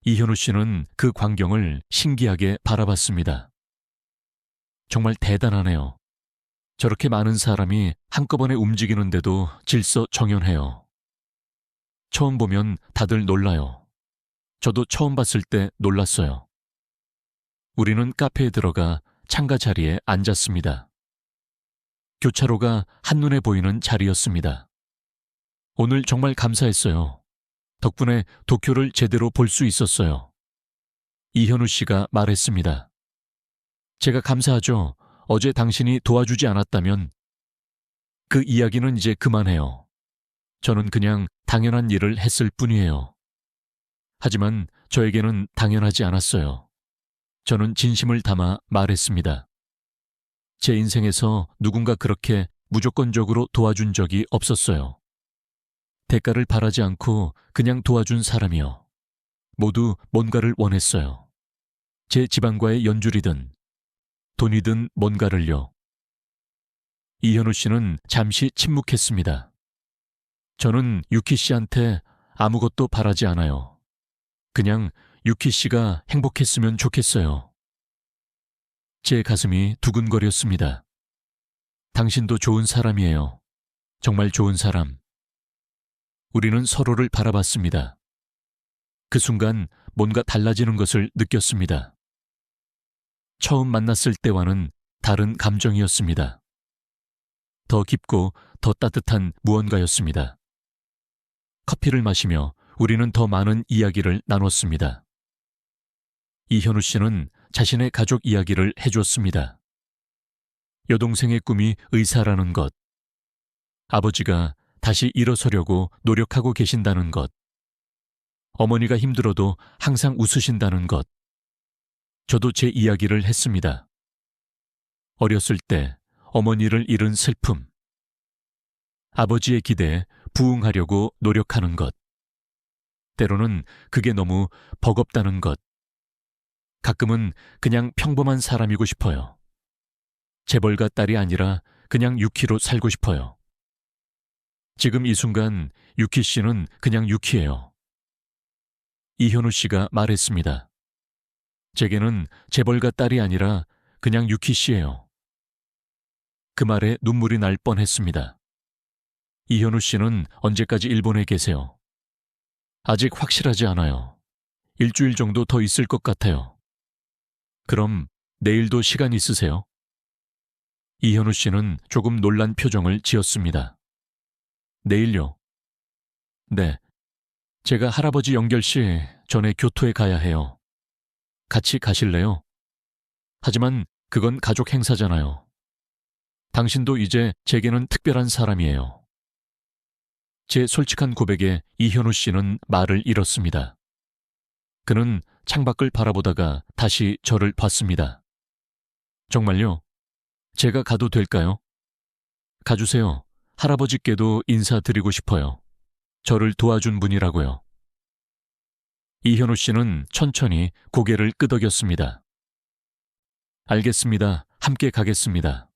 Speaker 1: 이현우 씨는 그 광경을 신기하게 바라봤습니다. 정말 대단하네요. 저렇게 많은 사람이 한꺼번에 움직이는데도 질서정연해요. 처음 보면 다들 놀라요. 저도 처음 봤을 때 놀랐어요. 우리는 카페에 들어가 창가 자리에 앉았습니다. 교차로가 한눈에 보이는 자리였습니다. 오늘 정말 감사했어요. 덕분에 도쿄를 제대로 볼 수 있었어요. 이현우 씨가 말했습니다. 제가 감사하죠. 어제 당신이 도와주지 않았다면 그 이야기는 이제 그만해요. 저는 그냥 당연한 일을 했을 뿐이에요. 하지만 저에게는 당연하지 않았어요. 저는 진심을 담아 말했습니다. 제 인생에서 누군가 그렇게 무조건적으로 도와준 적이 없었어요. 대가를 바라지 않고 그냥 도와준 사람이요. 모두 뭔가를 원했어요. 제 집안과의 연줄이든 돈이든 뭔가를요. 이현우 씨는 잠시 침묵했습니다. 저는 유키 씨한테 아무것도 바라지 않아요. 그냥 유키 씨가 행복했으면 좋겠어요. 제 가슴이 두근거렸습니다. 당신도 좋은 사람이에요. 정말 좋은 사람. 우리는 서로를 바라봤습니다. 그 순간 뭔가 달라지는 것을 느꼈습니다. 처음 만났을 때와는 다른 감정이었습니다. 더 깊고 더 따뜻한 무언가였습니다. 커피를 마시며 우리는 더 많은 이야기를 나눴습니다. 이현우 씨는 자신의 가족 이야기를 해주었습니다. 여동생의 꿈이 의사라는 것, 아버지가 다시 일어서려고 노력하고 계신다는 것, 어머니가 힘들어도 항상 웃으신다는 것. 저도 제 이야기를 했습니다. 어렸을 때 어머니를 잃은 슬픔, 아버지의 기대에 부응하려고 노력하는 것, 때로는 그게 너무 버겁다는 것, 가끔은 그냥 평범한 사람이고 싶어요. 재벌가 딸이 아니라 그냥 유키로 살고 싶어요. 지금 이 순간 유키 씨는 그냥 유키예요. 이현우 씨가 말했습니다. 제게는 재벌가 딸이 아니라 그냥 유키 씨예요. 그 말에 눈물이 날 뻔했습니다. 이현우 씨는 언제까지 일본에 계세요? 아직 확실하지 않아요. 일주일 정도 더 있을 것 같아요. 그럼 내일도 시간 있으세요? 이현우 씨는 조금 놀란 표정을 지었습니다. 내일요? 네. 제가 할아버지 영결 씨 전에 교토에 가야 해요. 같이 가실래요? 하지만 그건 가족 행사잖아요. 당신도 이제 제게는 특별한 사람이에요. 제 솔직한 고백에 이현우 씨는 말을 잃었습니다. 그는 창밖을 바라보다가 다시 저를 봤습니다. 정말요? 제가 가도 될까요? 가주세요. 할아버지께도 인사드리고 싶어요. 저를 도와준 분이라고요. 이현우 씨는 천천히 고개를 끄덕였습니다. 알겠습니다. 함께 가겠습니다.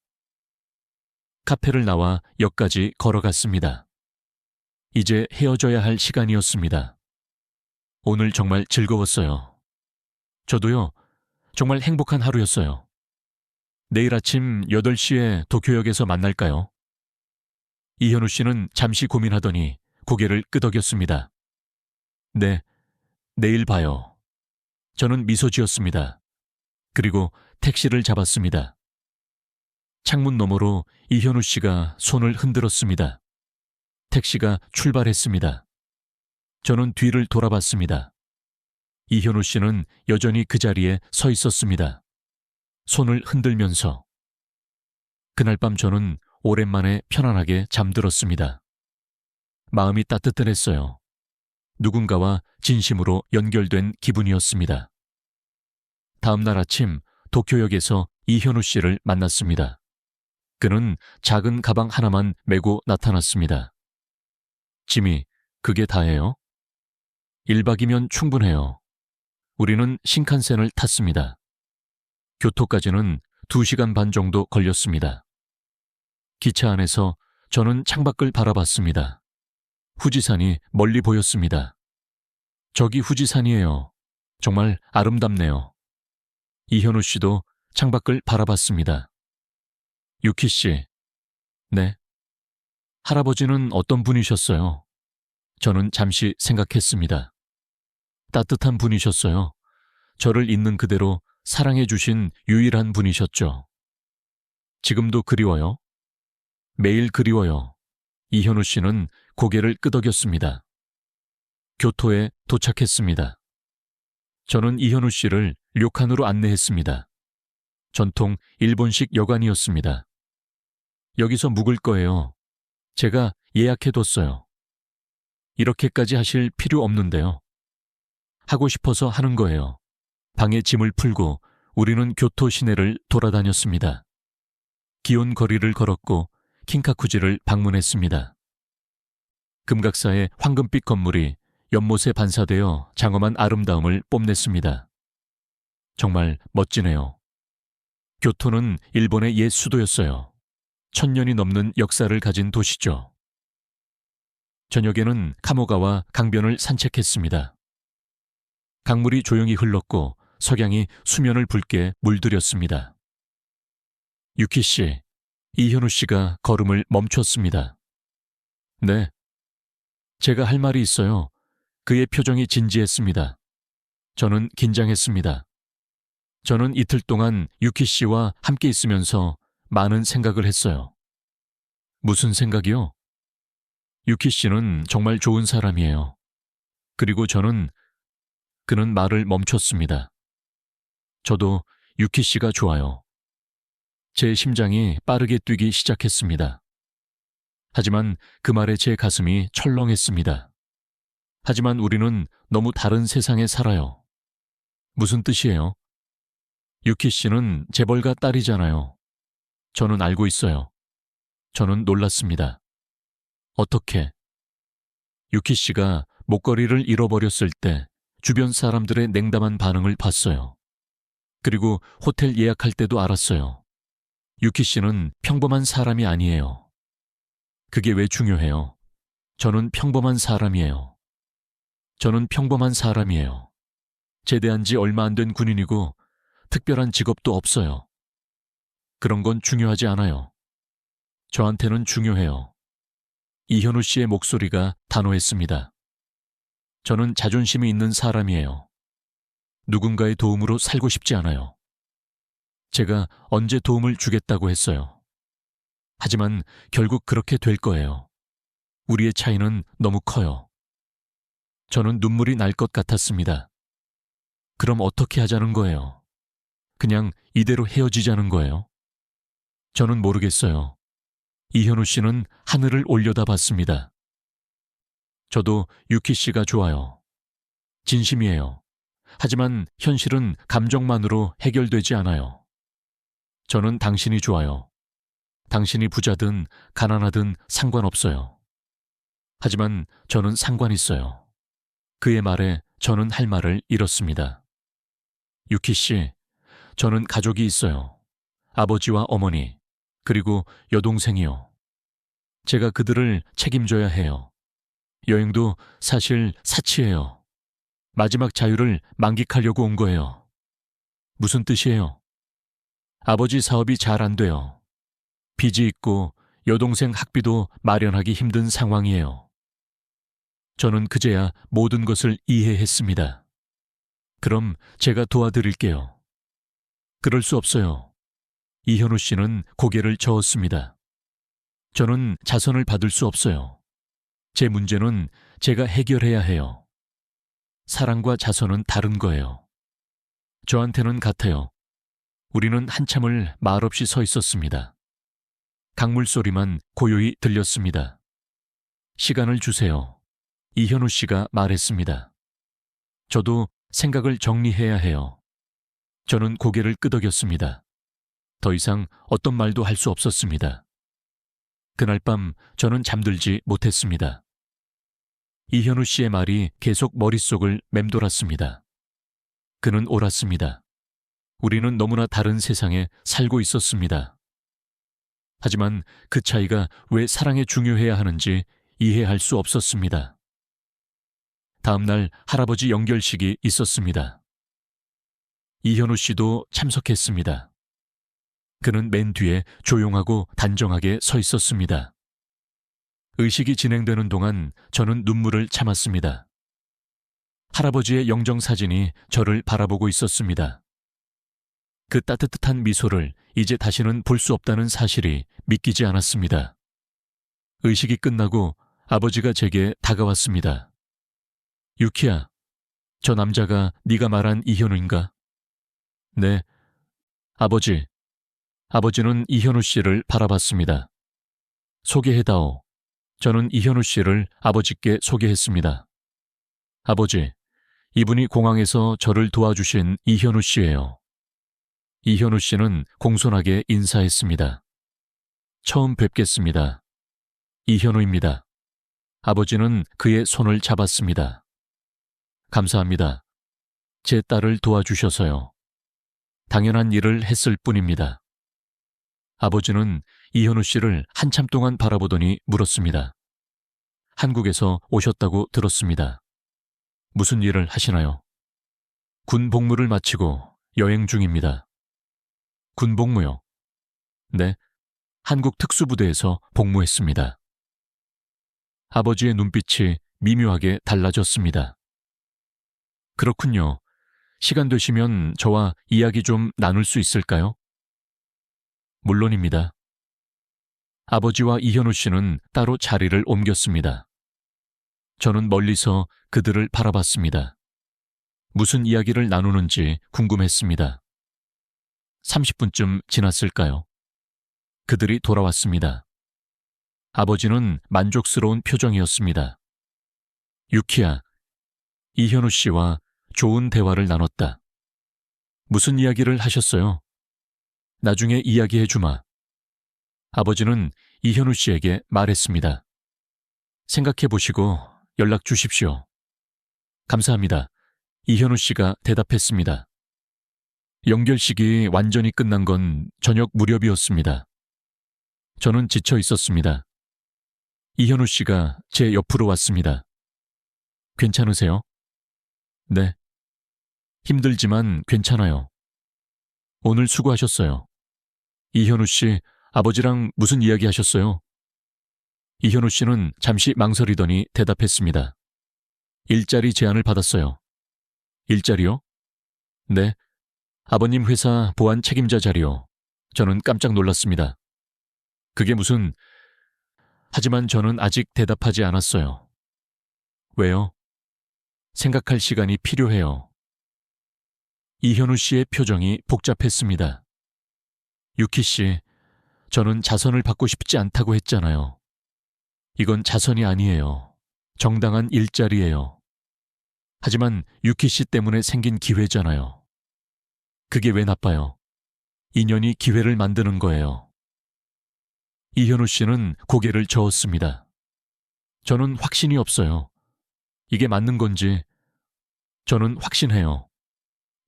Speaker 1: 카페를 나와 역까지 걸어갔습니다. 이제 헤어져야 할 시간이었습니다. 오늘 정말 즐거웠어요. 저도요. 정말 행복한 하루였어요. 내일 아침 8시에 도쿄역에서 만날까요? 이현우 씨는 잠시 고민하더니 고개를 끄덕였습니다. 네, 내일 봐요. 저는 미소 지었습니다. 그리고 택시를 잡았습니다. 창문 너머로 이현우 씨가 손을 흔들었습니다. 택시가 출발했습니다. 저는 뒤를 돌아봤습니다. 이현우 씨는 여전히 그 자리에 서 있었습니다. 손을 흔들면서. 그날 밤 저는 오랜만에 편안하게 잠들었습니다. 마음이 따뜻했어요. 누군가와 진심으로 연결된 기분이었습니다. 다음 날 아침 도쿄역에서 이현우 씨를 만났습니다. 그는 작은 가방 하나만 메고 나타났습니다. 지미, 그게 다예요? 1박이면 충분해요. 우리는 신칸센을 탔습니다. 교토까지는 2시간 반 정도 걸렸습니다. 기차 안에서 저는 창밖을 바라봤습니다. 후지산이 멀리 보였습니다. 저기 후지산이에요. 정말 아름답네요. 이현우 씨도 창밖을 바라봤습니다. 유키 씨. 네. 할아버지는 어떤 분이셨어요? 저는 잠시 생각했습니다. 따뜻한 분이셨어요. 저를 있는 그대로 사랑해 주신 유일한 분이셨죠. 지금도 그리워요? 매일 그리워요. 이현우 씨는 고개를 끄덕였습니다. 교토에 도착했습니다. 저는 이현우 씨를 료칸으로 안내했습니다. 전통 일본식 여관이었습니다. 여기서 묵을 거예요. 제가 예약해뒀어요. 이렇게까지 하실 필요 없는데요. 하고 싶어서 하는 거예요. 방에 짐을 풀고 우리는 교토 시내를 돌아다녔습니다. 기온 거리를 걸었고 킹카쿠지를 방문했습니다. 금각사의 황금빛 건물이 연못에 반사되어 장엄한 아름다움을 뽐냈습니다. 정말 멋지네요. 교토는 일본의 옛 수도였어요. 1000년이 넘는 역사를 가진 도시죠. 저녁에는 카모가와 강변을 산책했습니다. 강물이 조용히 흘렀고 석양이 수면을 붉게 물들였습니다. 유키 씨, 이현우 씨가 걸음을 멈췄습니다. 네. 제가 할 말이 있어요. 그의 표정이 진지했습니다. 저는 긴장했습니다. 저는 이틀 동안 유키 씨와 함께 있으면서 많은 생각을 했어요. 무슨 생각이요? 유키 씨는 정말 좋은 사람이에요. 그리고 그는 말을 멈췄습니다. 저도 유키 씨가 좋아요. 제 심장이 빠르게 뛰기 시작했습니다. 하지만 그 말에 제 가슴이 철렁했습니다. 하지만 우리는 너무 다른 세상에 살아요. 무슨 뜻이에요? 유키 씨는 재벌가 딸이잖아요. 저는 알고 있어요. 저는 놀랐습니다. 어떻게? 유키 씨가 목걸이를 잃어버렸을 때 주변 사람들의 냉담한 반응을 봤어요. 그리고 호텔 예약할 때도 알았어요. 유키 씨는 평범한 사람이 아니에요. 그게 왜 중요해요? 저는 평범한 사람이에요. 저는 평범한 사람이에요. 제대한 지 얼마 안 된 군인이고 특별한 직업도 없어요. 그런 건 중요하지 않아요. 저한테는 중요해요. 이현우 씨의 목소리가 단호했습니다. 저는 자존심이 있는 사람이에요. 누군가의 도움으로 살고 싶지 않아요. 제가 언제 도움을 주겠다고 했어요. 하지만 결국 그렇게 될 거예요. 우리의 차이는 너무 커요. 저는 눈물이 날 것 같았습니다. 그럼 어떻게 하자는 거예요? 그냥 이대로 헤어지자는 거예요? 저는 모르겠어요. 이현우 씨는 하늘을 올려다봤습니다. 저도 유키 씨가 좋아요. 진심이에요. 하지만 현실은 감정만으로 해결되지 않아요. 저는 당신이 좋아요. 당신이 부자든 가난하든 상관없어요. 하지만 저는 상관 있어요. 그의 말에 저는 할 말을 잃었습니다. 유키 씨, 저는 가족이 있어요. 아버지와 어머니, 그리고 여동생이요. 제가 그들을 책임져야 해요. 여행도 사실 사치예요. 마지막 자유를 만끽하려고 온 거예요. 무슨 뜻이에요? 아버지 사업이 잘 안 돼요. 빚이 있고 여동생 학비도 마련하기 힘든 상황이에요. 저는 그제야 모든 것을 이해했습니다. 그럼 제가 도와드릴게요. 그럴 수 없어요. 이현우 씨는 고개를 저었습니다. 저는 자선을 받을 수 없어요. 제 문제는 제가 해결해야 해요. 사랑과 자선은 다른 거예요. 저한테는 같아요. 우리는 한참을 말없이 서 있었습니다. 강물 소리만 고요히 들렸습니다. 시간을 주세요. 이현우 씨가 말했습니다. 저도 생각을 정리해야 해요. 저는 고개를 끄덕였습니다. 더 이상 어떤 말도 할 수 없었습니다. 그날 밤 저는 잠들지 못했습니다. 이현우 씨의 말이 계속 머릿속을 맴돌았습니다. 그는 옳았습니다. 우리는 너무나 다른 세상에 살고 있었습니다. 하지만 그 차이가 왜 사랑에 중요해야 하는지 이해할 수 없었습니다. 다음 날 할아버지 연결식이 있었습니다. 이현우 씨도 참석했습니다. 그는 맨 뒤에 조용하고 단정하게 서 있었습니다. 의식이 진행되는 동안 저는 눈물을 참았습니다. 할아버지의 영정사진이 저를 바라보고 있었습니다. 그 따뜻한 미소를 이제 다시는 볼 수 없다는 사실이 믿기지 않았습니다. 의식이 끝나고 아버지가 제게 다가왔습니다. 유키야, 저 남자가 네가 말한 이현우인가? 네, 아버지. 아버지는 이현우 씨를 바라봤습니다. 소개해다오. 저는 이현우 씨를 아버지께 소개했습니다. 아버지, 이분이 공항에서 저를 도와주신 이현우 씨예요. 이현우 씨는 공손하게 인사했습니다. 처음 뵙겠습니다. 이현우입니다. 아버지는 그의 손을 잡았습니다. 감사합니다. 제 딸을 도와주셔서요. 당연한 일을 했을 뿐입니다. 아버지는 이현우 씨를 한참 동안 바라보더니 물었습니다. 한국에서 오셨다고 들었습니다. 무슨 일을 하시나요? 군 복무를 마치고 여행 중입니다. 군 복무요? 네, 한국 특수부대에서 복무했습니다. 아버지의 눈빛이 미묘하게 달라졌습니다. 그렇군요. 시간 되시면 저와 이야기 좀 나눌 수 있을까요? 물론입니다. 아버지와 이현우 씨는 따로 자리를 옮겼습니다. 저는 멀리서 그들을 바라봤습니다. 무슨 이야기를 나누는지 궁금했습니다. 30분쯤 지났을까요? 그들이 돌아왔습니다. 아버지는 만족스러운 표정이었습니다. 유키야, 이현우 씨와 좋은 대화를 나눴다. 무슨 이야기를 하셨어요? 나중에 이야기해 주마. 아버지는 이현우 씨에게 말했습니다. 생각해 보시고 연락 주십시오. 감사합니다. 이현우 씨가 대답했습니다. 연결식이 완전히 끝난 건 저녁 무렵이었습니다. 저는 지쳐 있었습니다. 이현우 씨가 제 옆으로 왔습니다. 괜찮으세요? 네. 힘들지만 괜찮아요. 오늘 수고하셨어요. 이현우 씨, 아버지랑 무슨 이야기 하셨어요? 이현우 씨는 잠시 망설이더니 대답했습니다. 일자리 제안을 받았어요. 일자리요? 네. 아버님 회사 보안 책임자 자리요. 저는 깜짝 놀랐습니다. 그게 무슨... 하지만 저는 아직 대답하지 않았어요. 왜요? 생각할 시간이 필요해요. 이현우 씨의 표정이 복잡했습니다. 유키 씨, 저는 자선을 받고 싶지 않다고 했잖아요. 이건 자선이 아니에요. 정당한 일자리예요. 하지만 유키 씨 때문에 생긴 기회잖아요. 그게 왜 나빠요? 인연이 기회를 만드는 거예요. 이현우 씨는 고개를 저었습니다. 저는 확신이 없어요. 이게 맞는 건지. 저는 확신해요.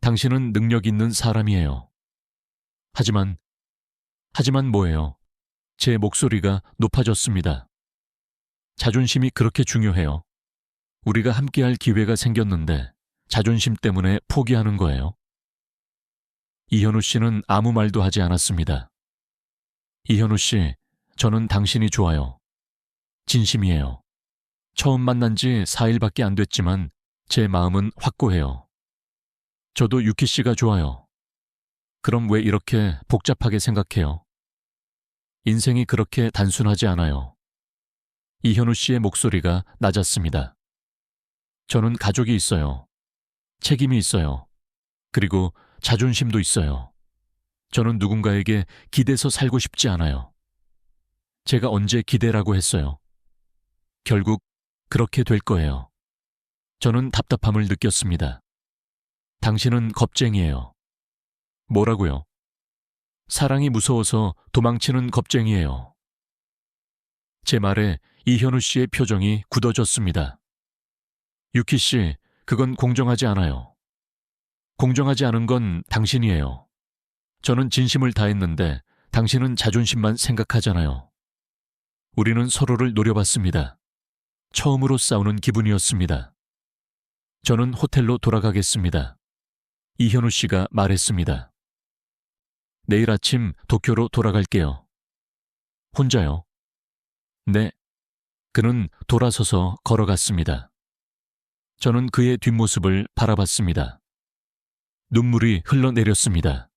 Speaker 1: 당신은 능력 있는 사람이에요. 하지만 뭐예요? 제 목소리가 높아졌습니다. 자존심이 그렇게 중요해요. 우리가 함께할 기회가 생겼는데 자존심 때문에 포기하는 거예요. 이현우 씨는 아무 말도 하지 않았습니다. 이현우 씨, 저는 당신이 좋아요. 진심이에요. 처음 만난 지 4일밖에 안 됐지만 제 마음은 확고해요. 저도 유키 씨가 좋아요. 그럼 왜 이렇게 복잡하게 생각해요? 인생이 그렇게 단순하지 않아요. 이현우 씨의 목소리가 낮았습니다. 저는 가족이 있어요. 책임이 있어요. 그리고 자존심도 있어요. 저는 누군가에게 기대서 살고 싶지 않아요. 제가 언제 기대라고 했어요? 결국 그렇게 될 거예요. 저는 답답함을 느꼈습니다. 당신은 겁쟁이에요. 뭐라고요? 사랑이 무서워서 도망치는 겁쟁이에요. 제 말에 이현우 씨의 표정이 굳어졌습니다. 유키 씨, 그건 공정하지 않아요. 공정하지 않은 건 당신이에요. 저는 진심을 다했는데 당신은 자존심만 생각하잖아요. 우리는 서로를 노려봤습니다. 처음으로 싸우는 기분이었습니다. 저는 호텔로 돌아가겠습니다. 이현우 씨가 말했습니다. 내일 아침 도쿄로 돌아갈게요. 혼자요? 네. 그는 돌아서서 걸어갔습니다. 저는 그의 뒷모습을 바라봤습니다. 눈물이 흘러내렸습니다.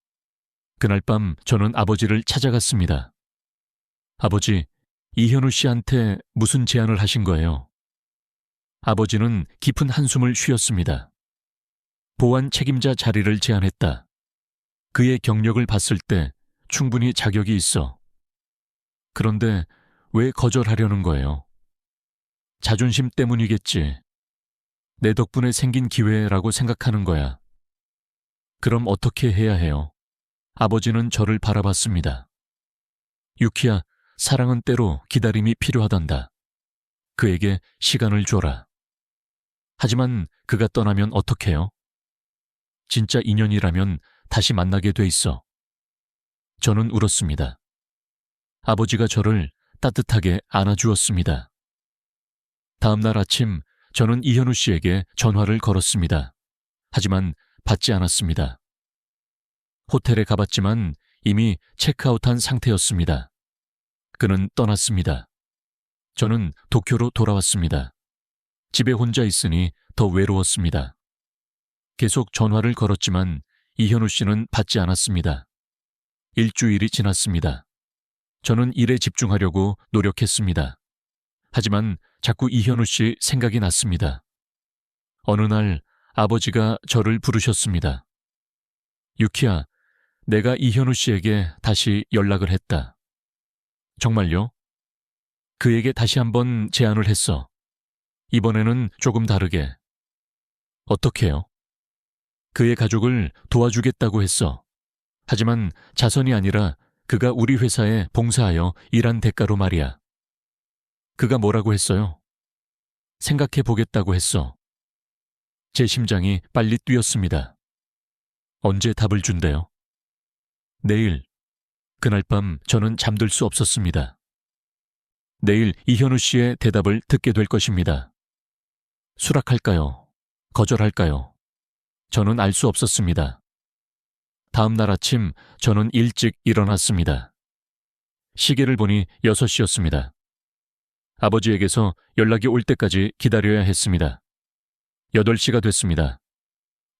Speaker 1: 그날 밤 저는 아버지를 찾아갔습니다. 아버지, 이현우 씨한테 무슨 제안을 하신 거예요? 아버지는 깊은 한숨을 쉬었습니다. 보안 책임자 자리를 제안했다. 그의 경력을 봤을 때 충분히 자격이 있어. 그런데 왜 거절하려는 거예요? 자존심 때문이겠지. 내 덕분에 생긴 기회라고 생각하는 거야. 그럼 어떻게 해야 해요? 아버지는 저를 바라봤습니다. 유키야, 사랑은 때로 기다림이 필요하단다. 그에게 시간을 줘라. 하지만 그가 떠나면 어떡해요? 진짜 인연이라면 다시 만나게 돼 있어. 저는 울었습니다. 아버지가 저를 따뜻하게 안아주었습니다. 다음 날 아침 저는 이현우 씨에게 전화를 걸었습니다. 하지만 받지 않았습니다. 호텔에 가봤지만 이미 체크아웃한 상태였습니다. 그는 떠났습니다. 저는 도쿄로 돌아왔습니다. 집에 혼자 있으니 더 외로웠습니다. 계속 전화를 걸었지만 이현우 씨는 받지 않았습니다. 일주일이 지났습니다. 저는 일에 집중하려고 노력했습니다. 하지만 자꾸 이현우 씨 생각이 났습니다. 어느 날 아버지가 저를 부르셨습니다. 유키야, 내가 이현우 씨에게 다시 연락을 했다. 정말요? 그에게 다시 한번 제안을 했어. 이번에는 조금 다르게. 어떻게요? 그의 가족을 도와주겠다고 했어. 하지만 자선이 아니라 그가 우리 회사에 봉사하여 일한 대가로 말이야. 그가 뭐라고 했어요? 생각해 보겠다고 했어. 제 심장이 빨리 뛰었습니다. 언제 답을 준대요? 내일. 그날 밤 저는 잠들 수 없었습니다. 내일 이현우 씨의 대답을 듣게 될 것입니다. 수락할까요? 거절할까요? 저는 알 수 없었습니다. 다음 날 아침 저는 일찍 일어났습니다. 시계를 보니 6시였습니다. 아버지에게서 연락이 올 때까지 기다려야 했습니다. 8시가 됐습니다.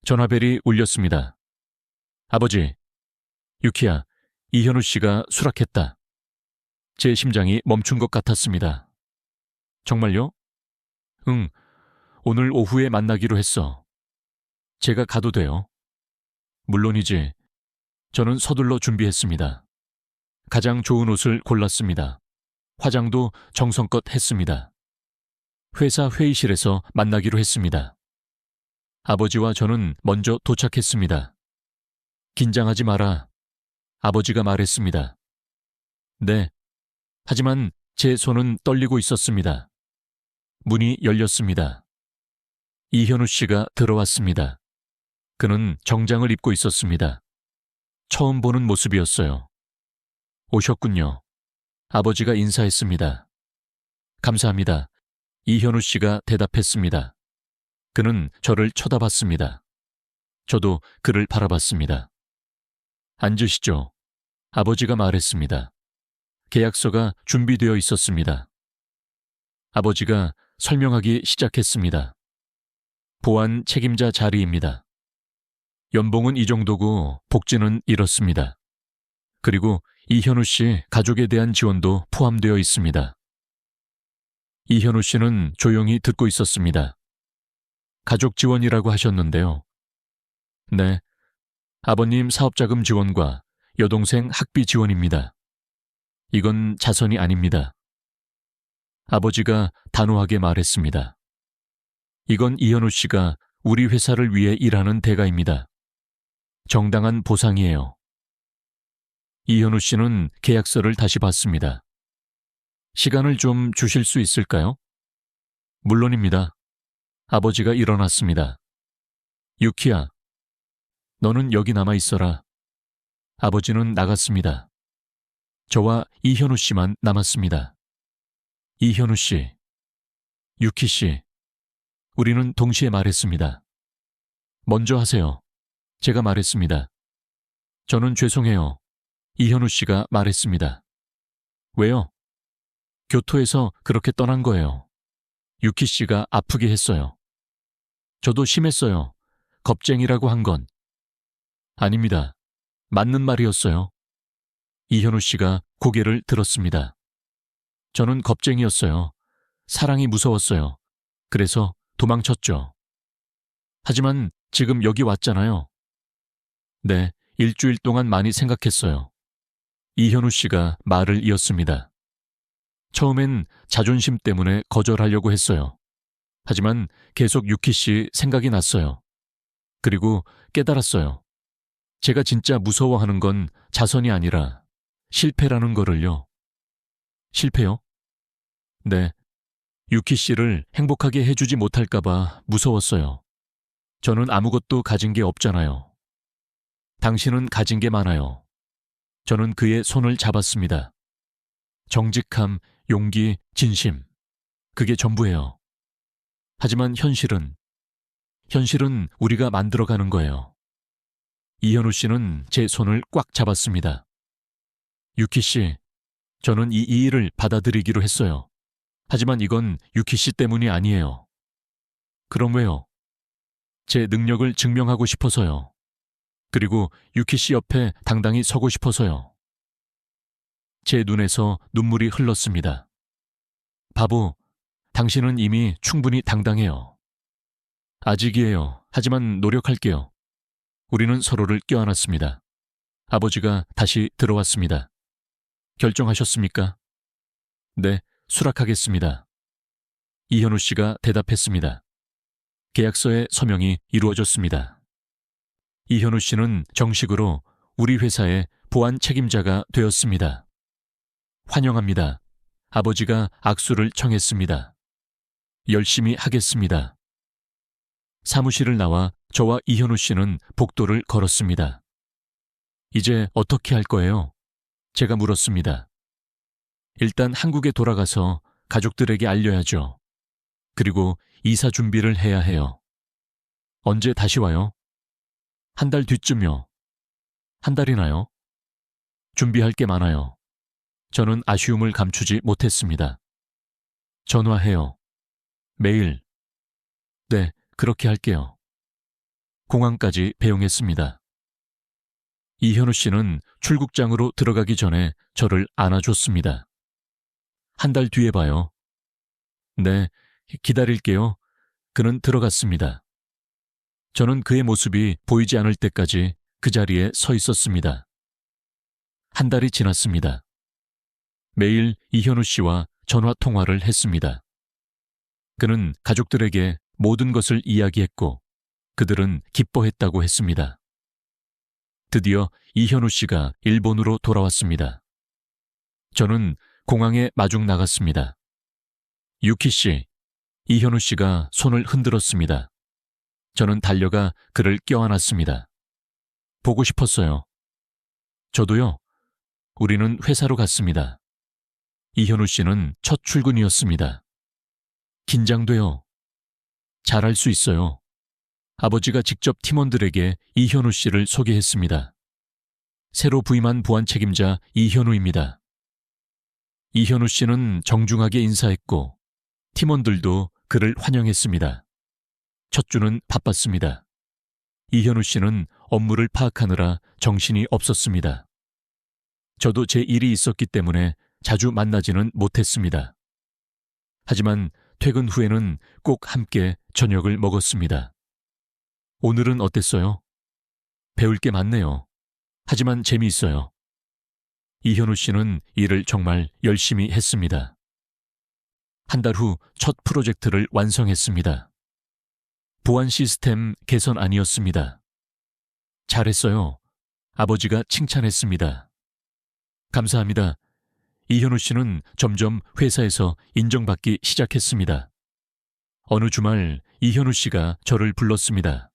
Speaker 1: 전화벨이 울렸습니다. 아버지, 유키야, 이현우 씨가 수락했다. 제 심장이 멈춘 것 같았습니다. 정말요? 응, 오늘 오후에 만나기로 했어. 제가 가도 돼요? 물론이지. 저는 서둘러 준비했습니다. 가장 좋은 옷을 골랐습니다. 화장도 정성껏 했습니다. 회사 회의실에서 만나기로 했습니다. 아버지와 저는 먼저 도착했습니다. 긴장하지 마라. 아버지가 말했습니다. 네. 하지만 제 손은 떨리고 있었습니다. 문이 열렸습니다. 이현우 씨가 들어왔습니다. 그는 정장을 입고 있었습니다. 처음 보는 모습이었어요. 오셨군요. 아버지가 인사했습니다. 감사합니다. 이현우 씨가 대답했습니다. 그는 저를 쳐다봤습니다. 저도 그를 바라봤습니다. 앉으시죠. 아버지가 말했습니다. 계약서가 준비되어 있었습니다. 아버지가 설명하기 시작했습니다. 보안 책임자 자리입니다. 연봉은 이 정도고 복지는 이렇습니다. 그리고 이현우 씨 가족에 대한 지원도 포함되어 있습니다. 이현우 씨는 조용히 듣고 있었습니다. 가족 지원이라고 하셨는데요. 네, 아버님 사업자금 지원과 여동생 학비 지원입니다. 이건 자선이 아닙니다. 아버지가 단호하게 말했습니다. 이건 이현우 씨가 우리 회사를 위해 일하는 대가입니다. 정당한 보상이에요. 이현우 씨는 계약서를 다시 봤습니다. 시간을 좀 주실 수 있을까요? 물론입니다. 아버지가 일어났습니다. 유키야, 너는 여기 남아 있어라. 아버지는 나갔습니다. 저와 이현우 씨만 남았습니다. 이현우 씨, 유키 씨, 우리는 동시에 말했습니다. 먼저 하세요. 제가 말했습니다. 저는 죄송해요. 이현우 씨가 말했습니다. 왜요? 교토에서 그렇게 떠난 거예요. 유키 씨가 아프게 했어요. 저도 심했어요. 겁쟁이라고 한 건. 아닙니다. 맞는 말이었어요. 이현우 씨가 고개를 들었습니다. 저는 겁쟁이였어요. 사랑이 무서웠어요. 그래서 도망쳤죠. 하지만 지금 여기 왔잖아요. 네, 일주일 동안 많이 생각했어요. 이현우 씨가 말을 이었습니다. 처음엔 자존심 때문에 거절하려고 했어요. 하지만 계속 유키 씨 생각이 났어요. 그리고 깨달았어요. 제가 진짜 무서워하는 건 자선이 아니라 실패라는 거를요. 실패요? 네. 유키 씨를 행복하게 해주지 못할까봐 무서웠어요. 저는 아무것도 가진 게 없잖아요. 당신은 가진 게 많아요. 저는 그의 손을 잡았습니다. 정직함, 용기, 진심. 그게 전부예요. 하지만 현실은 우리가 만들어가는 거예요. 이현우 씨는 제 손을 꽉 잡았습니다. 유키 씨, 저는 이 일을 받아들이기로 했어요. 하지만 이건 유키 씨 때문이 아니에요. 그럼 왜요? 제 능력을 증명하고 싶어서요. 그리고 유키 씨 옆에 당당히 서고 싶어서요. 제 눈에서 눈물이 흘렀습니다. 바보, 당신은 이미 충분히 당당해요. 아직이에요. 하지만 노력할게요. 우리는 서로를 껴안았습니다. 아버지가 다시 들어왔습니다. 결정하셨습니까? 네, 수락하겠습니다. 이현우 씨가 대답했습니다. 계약서의 서명이 이루어졌습니다. 이현우 씨는 정식으로 우리 회사의 보안 책임자가 되었습니다. 환영합니다. 아버지가 악수를 청했습니다. 열심히 하겠습니다. 사무실을 나와 저와 이현우 씨는 복도를 걸었습니다. 이제 어떻게 할 거예요? 제가 물었습니다. 일단 한국에 돌아가서 가족들에게 알려야죠. 그리고 이사 준비를 해야 해요. 언제 다시 와요? 한 달 뒤쯤요. 한 달이나요? 준비할 게 많아요. 저는 아쉬움을 감추지 못했습니다. 전화해요. 매일. 네, 그렇게 할게요. 공항까지 배웅했습니다. 이현우 씨는 출국장으로 들어가기 전에 저를 안아줬습니다. 한 달 뒤에 봐요. 네, 기다릴게요. 그는 들어갔습니다. 저는 그의 모습이 보이지 않을 때까지 그 자리에 서 있었습니다. 한 달이 지났습니다. 매일 이현우 씨와 전화 통화를 했습니다. 그는 가족들에게 모든 것을 이야기했고 그들은 기뻐했다고 했습니다. 드디어 이현우 씨가 일본으로 돌아왔습니다. 저는 공항에 마중 나갔습니다. 유키 씨, 이현우 씨가 손을 흔들었습니다. 저는 달려가 그를 껴안았습니다. 보고 싶었어요. 저도요. 우리는 회사로 갔습니다. 이현우 씨는 첫 출근이었습니다. 긴장돼요. 잘할 수 있어요. 아버지가 직접 팀원들에게 이현우 씨를 소개했습니다. 새로 부임한 보안 책임자 이현우입니다. 이현우 씨는 정중하게 인사했고 팀원들도 그를 환영했습니다. 첫 주는 바빴습니다. 이현우 씨는 업무를 파악하느라 정신이 없었습니다. 저도 제 일이 있었기 때문에 자주 만나지는 못했습니다. 하지만 퇴근 후에는 꼭 함께 저녁을 먹었습니다. 오늘은 어땠어요? 배울 게 많네요. 하지만 재미있어요. 이현우 씨는 일을 정말 열심히 했습니다. 한 달 후 첫 프로젝트를 완성했습니다. 보안 시스템 개선안이었습니다. 잘했어요. 아버지가 칭찬했습니다. 감사합니다. 이현우 씨는 점점 회사에서 인정받기 시작했습니다. 어느 주말 이현우 씨가 저를 불렀습니다.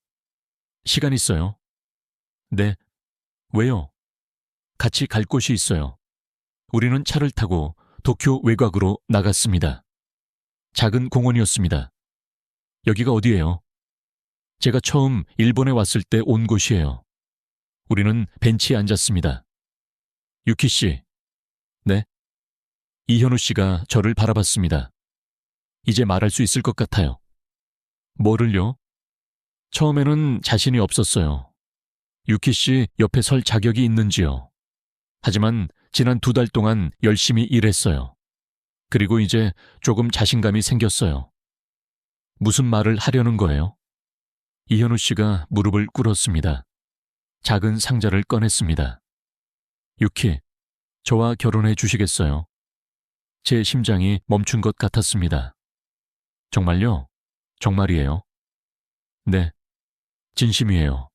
Speaker 1: 시간 있어요? 네. 왜요? 같이 갈 곳이 있어요. 우리는 차를 타고 도쿄 외곽으로 나갔습니다. 작은 공원이었습니다. 여기가 어디예요? 제가 처음 일본에 왔을 때 온 곳이에요. 우리는 벤치에 앉았습니다. 유키 씨. 네? 이현우 씨가 저를 바라봤습니다. 이제 말할 수 있을 것 같아요. 뭐를요? 처음에는 자신이 없었어요. 유키 씨 옆에 설 자격이 있는지요. 하지만 지난 2달 동안 열심히 일했어요. 그리고 이제 조금 자신감이 생겼어요. 무슨 말을 하려는 거예요? 이현우 씨가 무릎을 꿇었습니다. 작은 상자를 꺼냈습니다. 유키, 저와 결혼해 주시겠어요? 제 심장이 멈춘 것 같았습니다. 정말요? 정말이에요? 네, 진심이에요.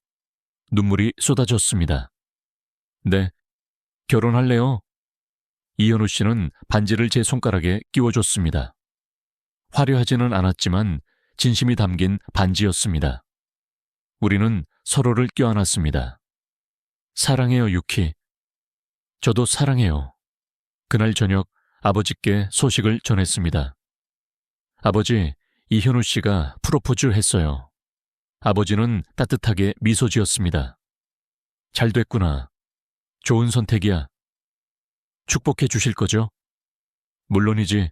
Speaker 1: 눈물이 쏟아졌습니다. 네, 결혼할래요? 이현우 씨는 반지를 제 손가락에 끼워줬습니다. 화려하지는 않았지만 진심이 담긴 반지였습니다. 우리는 서로를 껴안았습니다. 사랑해요, 유키. 저도 사랑해요. 그날 저녁 아버지께 소식을 전했습니다. 아버지, 이현우 씨가 프로포즈를 했어요. 아버지는 따뜻하게 미소 지었습니다. 잘 됐구나. 좋은 선택이야. 축복해 주실 거죠? 물론이지.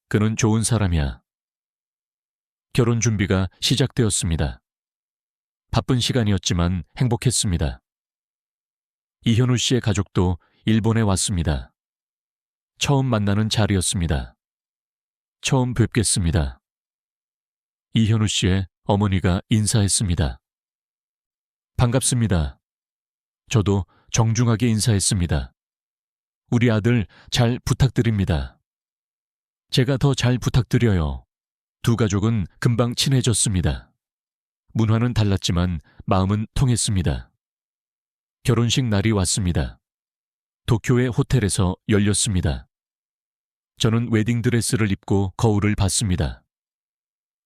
Speaker 1: 그는 좋은 사람이야. 결혼 준비가 시작되었습니다. 바쁜 시간이었지만 행복했습니다. 이현우 씨의 가족도 일본에 왔습니다. 처음 만나는 자리였습니다. 처음 뵙겠습니다. 이현우 씨의 어머니가 인사했습니다. 반갑습니다. 저도 정중하게 인사했습니다. 우리 아들 잘 부탁드립니다. 제가 더 잘 부탁드려요. 두 가족은 금방 친해졌습니다. 문화는 달랐지만 마음은 통했습니다. 결혼식 날이 왔습니다. 도쿄의 호텔에서 열렸습니다. 저는 웨딩드레스를 입고 거울을 봤습니다.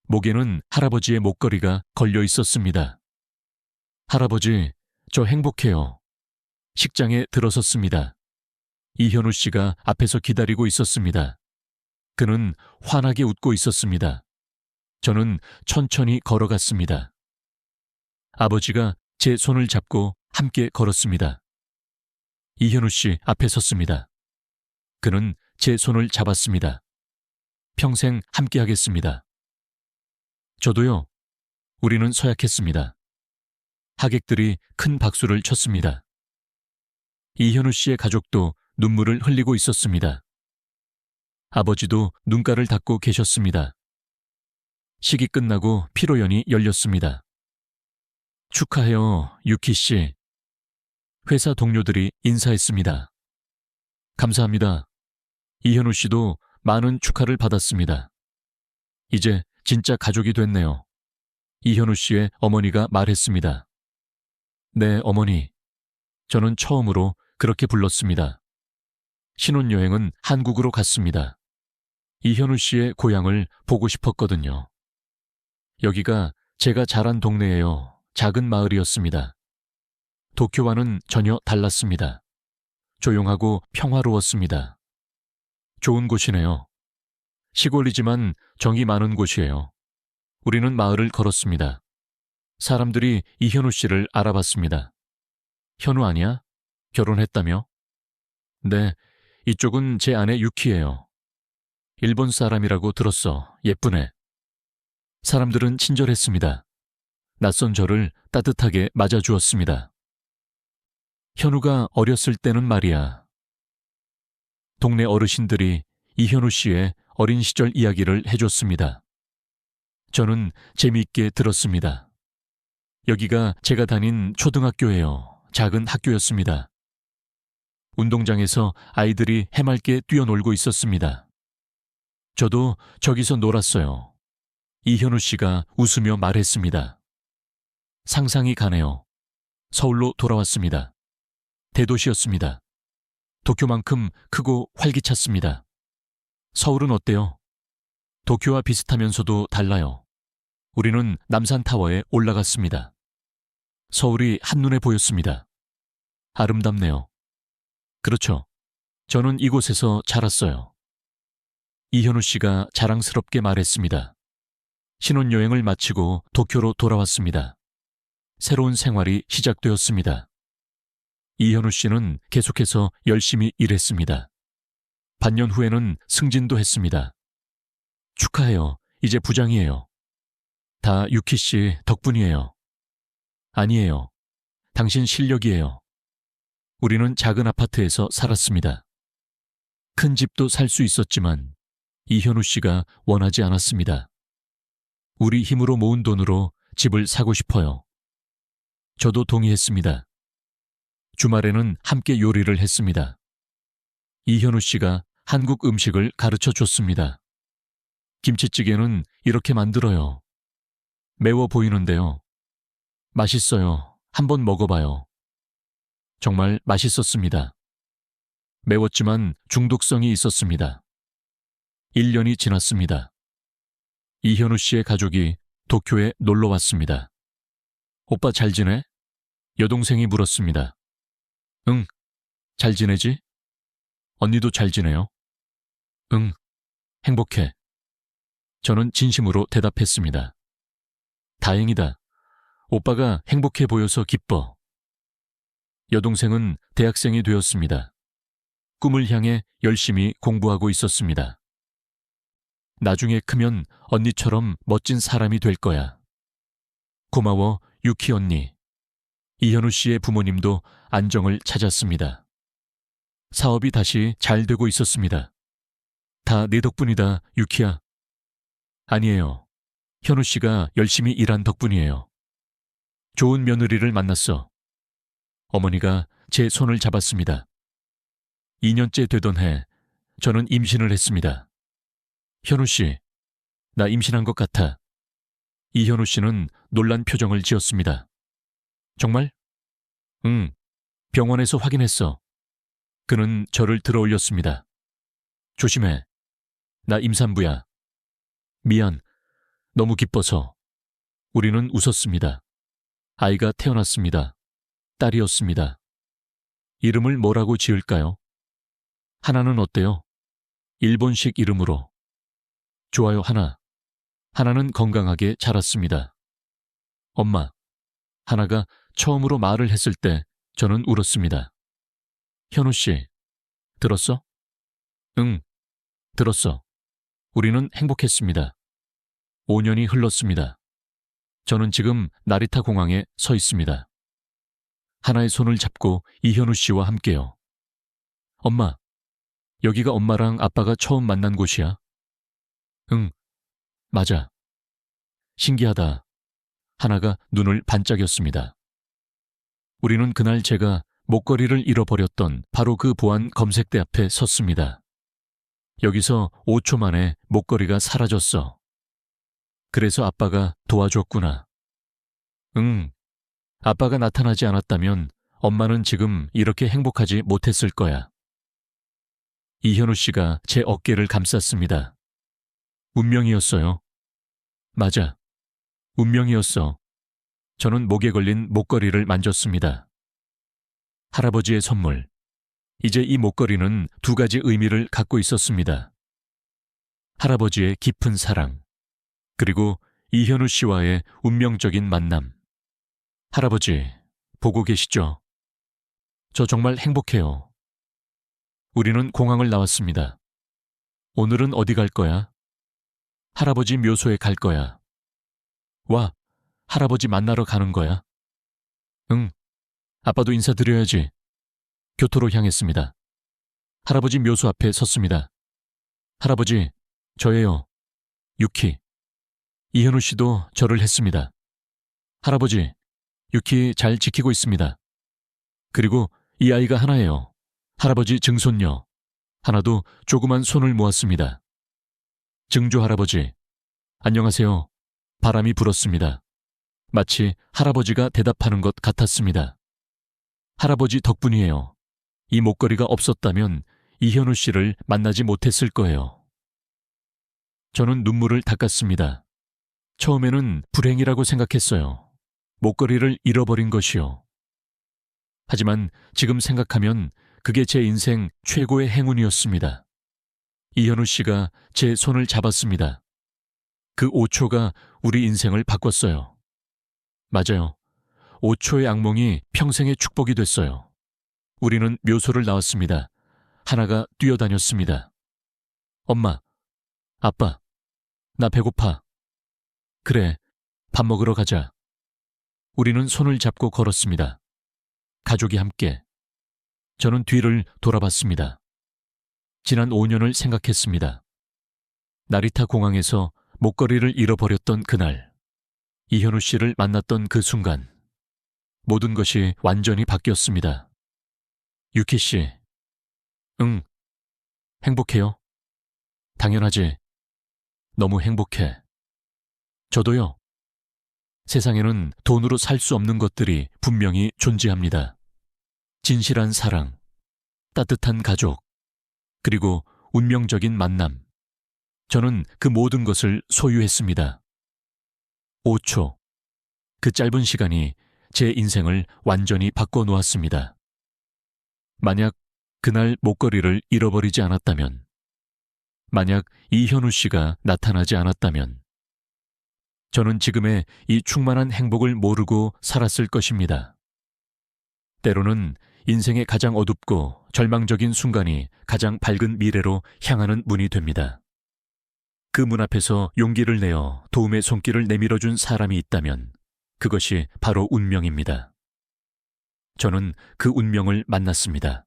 Speaker 1: 목에는 할아버지의 목걸이가 걸려 있었습니다. 할아버지, 저 행복해요. 식장에 들어섰습니다. 이현우 씨가 앞에서 기다리고 있었습니다. 그는 환하게 웃고 있었습니다. 저는 천천히 걸어갔습니다. 아버지가 제 손을 잡고 함께 걸었습니다. 이현우 씨 앞에 섰습니다. 그는 제 손을 잡았습니다. 평생 함께 하겠습니다. 저도요. 우리는 서약했습니다. 하객들이 큰 박수를 쳤습니다. 이현우 씨의 가족도 눈물을 흘리고 있었습니다. 아버지도 눈가를 닦고 계셨습니다. 식이 끝나고 피로연이 열렸습니다. 축하해요, 유키 씨. 회사 동료들이 인사했습니다. 감사합니다. 이현우 씨도 많은 축하를 받았습니다. 이제 진짜 가족이 됐네요. 이현우 씨의 어머니가 말했습니다. 네, 어머니. 저는 처음으로 그렇게 불렀습니다. 신혼여행은 한국으로 갔습니다. 이현우 씨의 고향을 보고 싶었거든요. 여기가 제가 자란 동네예요. 작은 마을이었습니다. 도쿄와는 전혀 달랐습니다. 조용하고 평화로웠습니다. 좋은 곳이네요. 시골이지만 정이 많은 곳이에요. 우리는 마을을 걸었습니다. 사람들이 이현우 씨를 알아봤습니다. 현우 아니야? 결혼했다며? 네, 이쪽은 제 아내 유키예요. 일본 사람이라고 들었어. 예쁘네. 사람들은 친절했습니다. 낯선 저를 따뜻하게 맞아주었습니다. 현우가 어렸을 때는 말이야. 동네 어르신들이 이현우 씨의 어린 시절 이야기를 해줬습니다. 저는 재미있게 들었습니다. 여기가 제가 다닌 초등학교예요. 작은 학교였습니다. 운동장에서 아이들이 해맑게 뛰어놀고 있었습니다. 저도 저기서 놀았어요. 이현우 씨가 웃으며 말했습니다. 상상이 가네요. 서울로 돌아왔습니다. 대도시였습니다. 도쿄만큼 크고 활기찼습니다. 서울은 어때요? 도쿄와 비슷하면서도 달라요. 우리는 남산타워에 올라갔습니다. 서울이 한눈에 보였습니다. 아름답네요. 그렇죠. 저는 이곳에서 자랐어요. 이현우 씨가 자랑스럽게 말했습니다. 신혼여행을 마치고 도쿄로 돌아왔습니다. 새로운 생활이 시작되었습니다. 이현우 씨는 계속해서 열심히 일했습니다. 반년 후에는 승진도 했습니다. 축하해요. 이제 부장이에요. 다 유키 씨 덕분이에요. 아니에요. 당신 실력이에요. 우리는 작은 아파트에서 살았습니다. 큰 집도 살 수 있었지만 이현우 씨가 원하지 않았습니다. 우리 힘으로 모은 돈으로 집을 사고 싶어요. 저도 동의했습니다. 주말에는 함께 요리를 했습니다. 이현우 씨가 한국 음식을 가르쳐 줬습니다. 김치찌개는 이렇게 만들어요. 매워 보이는데요. 맛있어요. 한번 먹어봐요. 정말 맛있었습니다. 매웠지만 중독성이 있었습니다. 1년이 지났습니다. 이현우 씨의 가족이 도쿄에 놀러 왔습니다. 오빠 잘 지내? 여동생이 물었습니다. 응, 잘 지내지? 언니도 잘 지내요? 응, 행복해. 저는 진심으로 대답했습니다. 다행이다. 오빠가 행복해 보여서 기뻐. 여동생은 대학생이 되었습니다. 꿈을 향해 열심히 공부하고 있었습니다. 나중에 크면 언니처럼 멋진 사람이 될 거야. 고마워, 유키 언니. 이현우 씨의 부모님도 안정을 찾았습니다. 사업이 다시 잘 되고 있었습니다. 다 네 덕분이다, 유키야. 아니에요. 현우 씨가 열심히 일한 덕분이에요. 좋은 며느리를 만났어. 어머니가 제 손을 잡았습니다. 2년째 되던 해, 저는 임신을 했습니다. 현우 씨, 나 임신한 것 같아. 이현우 씨는 놀란 표정을 지었습니다. 정말? 응, 병원에서 확인했어. 그는 저를 들어 올렸습니다. 조심해. 나 임산부야. 미안. 너무 기뻐서. 우리는 웃었습니다. 아이가 태어났습니다. 딸이었습니다. 이름을 뭐라고 지을까요? 하나는 어때요? 일본식 이름으로. 좋아요, 하나. 하나는 건강하게 자랐습니다. 엄마. 하나가 처음으로 말을 했을 때 저는 울었습니다. 현우 씨, 들었어? 응, 들었어. 우리는 행복했습니다. 5년이 흘렀습니다. 저는 지금 나리타 공항에 서 있습니다. 하나의 손을 잡고 이현우 씨와 함께요. 엄마, 여기가 엄마랑 아빠가 처음 만난 곳이야? 응, 맞아. 신기하다. 하나가 눈을 반짝였습니다. 우리는 그날 제가 목걸이를 잃어버렸던 바로 그 보안 검색대 앞에 섰습니다. 여기서 5초 만에 목걸이가 사라졌어. 그래서 아빠가 도와줬구나. 응, 아빠가 나타나지 않았다면 엄마는 지금 이렇게 행복하지 못했을 거야. 이현우 씨가 제 어깨를 감쌌습니다. 운명이었어요. 맞아. 운명이었어. 저는 목에 걸린 목걸이를 만졌습니다. 할아버지의 선물. 이제 이 목걸이는 두 가지 의미를 갖고 있었습니다. 할아버지의 깊은 사랑, 그리고 이현우 씨와의 운명적인 만남. 할아버지, 보고 계시죠? 저 정말 행복해요. 우리는 공항을 나왔습니다. 오늘은 어디 갈 거야? 할아버지 묘소에 갈 거야. 와, 할아버지 만나러 가는 거야? 응, 아빠도 인사드려야지. 교토로 향했습니다. 할아버지 묘소 앞에 섰습니다. 할아버지, 저예요. 유키. 이현우 씨도 저를 했습니다. 할아버지, 유키 잘 지키고 있습니다. 그리고 이 아이가 하나예요. 할아버지 증손녀. 하나도 조그만 손을 모았습니다. 증조 할아버지, 안녕하세요. 바람이 불었습니다. 마치 할아버지가 대답하는 것 같았습니다. 할아버지 덕분이에요. 이 목걸이가 없었다면 이현우 씨를 만나지 못했을 거예요. 저는 눈물을 닦았습니다. 처음에는 불행이라고 생각했어요. 목걸이를 잃어버린 것이요. 하지만 지금 생각하면 그게 제 인생 최고의 행운이었습니다. 이현우 씨가 제 손을 잡았습니다. 그 5초가 우리 인생을 바꿨어요. 맞아요. 5초의 악몽이 평생의 축복이 됐어요. 우리는 묘소를 나왔습니다. 하나가 뛰어다녔습니다. 엄마, 아빠, 나 배고파. 그래, 밥 먹으러 가자. 우리는 손을 잡고 걸었습니다. 가족이 함께. 저는 뒤를 돌아봤습니다. 지난 5년을 생각했습니다. 나리타 공항에서 목걸이를 잃어버렸던 그날, 이현우 씨를 만났던 그 순간, 모든 것이 완전히 바뀌었습니다. 유키 씨, 응, 행복해요? 당연하지. 너무 행복해. 저도요. 세상에는 돈으로 살 수 없는 것들이 분명히 존재합니다. 진실한 사랑, 따뜻한 가족, 그리고 운명적인 만남. 저는 그 모든 것을 소유했습니다. 5초. 그 짧은 시간이 제 인생을 완전히 바꿔놓았습니다. 만약 그날 목걸이를 잃어버리지 않았다면, 만약 이현우 씨가 나타나지 않았다면 저는 지금의 이 충만한 행복을 모르고 살았을 것입니다. 때로는 인생의 가장 어둡고 절망적인 순간이 가장 밝은 미래로 향하는 문이 됩니다. 그 문 앞에서 용기를 내어 도움의 손길을 내밀어준 사람이 있다면 그것이 바로 운명입니다. 저는 그 운명을 만났습니다.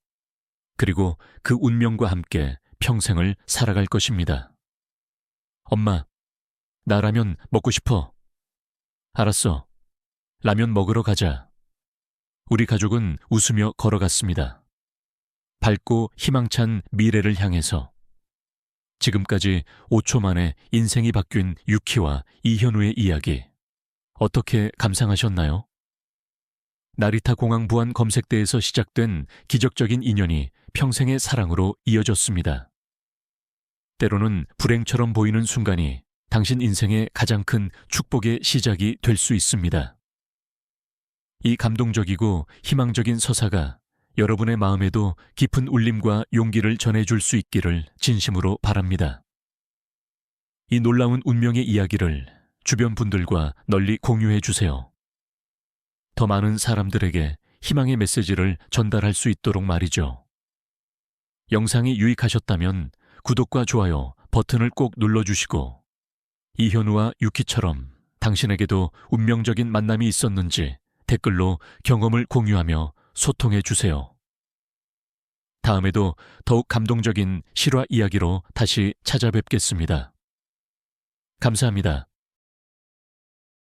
Speaker 1: 그리고 그 운명과 함께 평생을 살아갈 것입니다. 엄마, 나 라면 먹고 싶어. 알았어. 라면 먹으러 가자. 우리 가족은 웃으며 걸어갔습니다. 밝고 희망찬 미래를 향해서. 지금까지 5초 만에 인생이 바뀐 유키와 이현우의 이야기. 어떻게 감상하셨나요? 나리타 공항 부안 검색대에서 시작된 기적적인 인연이 평생의 사랑으로 이어졌습니다. 때로는 불행처럼 보이는 순간이 당신 인생의 가장 큰 축복의 시작이 될 수 있습니다. 이 감동적이고 희망적인 서사가 여러분의 마음에도 깊은 울림과 용기를 전해줄 수 있기를 진심으로 바랍니다. 이 놀라운 운명의 이야기를 주변 분들과 널리 공유해 주세요. 더 많은 사람들에게 희망의 메시지를 전달할 수 있도록 말이죠. 영상이 유익하셨다면 구독과 좋아요 버튼을 꼭 눌러주시고 이현우와 유키처럼 당신에게도 운명적인 만남이 있었는지 댓글로 경험을 공유하며 소통해 주세요. 다음에도 더욱 감동적인 실화 이야기로 다시 찾아뵙겠습니다. 감사합니다.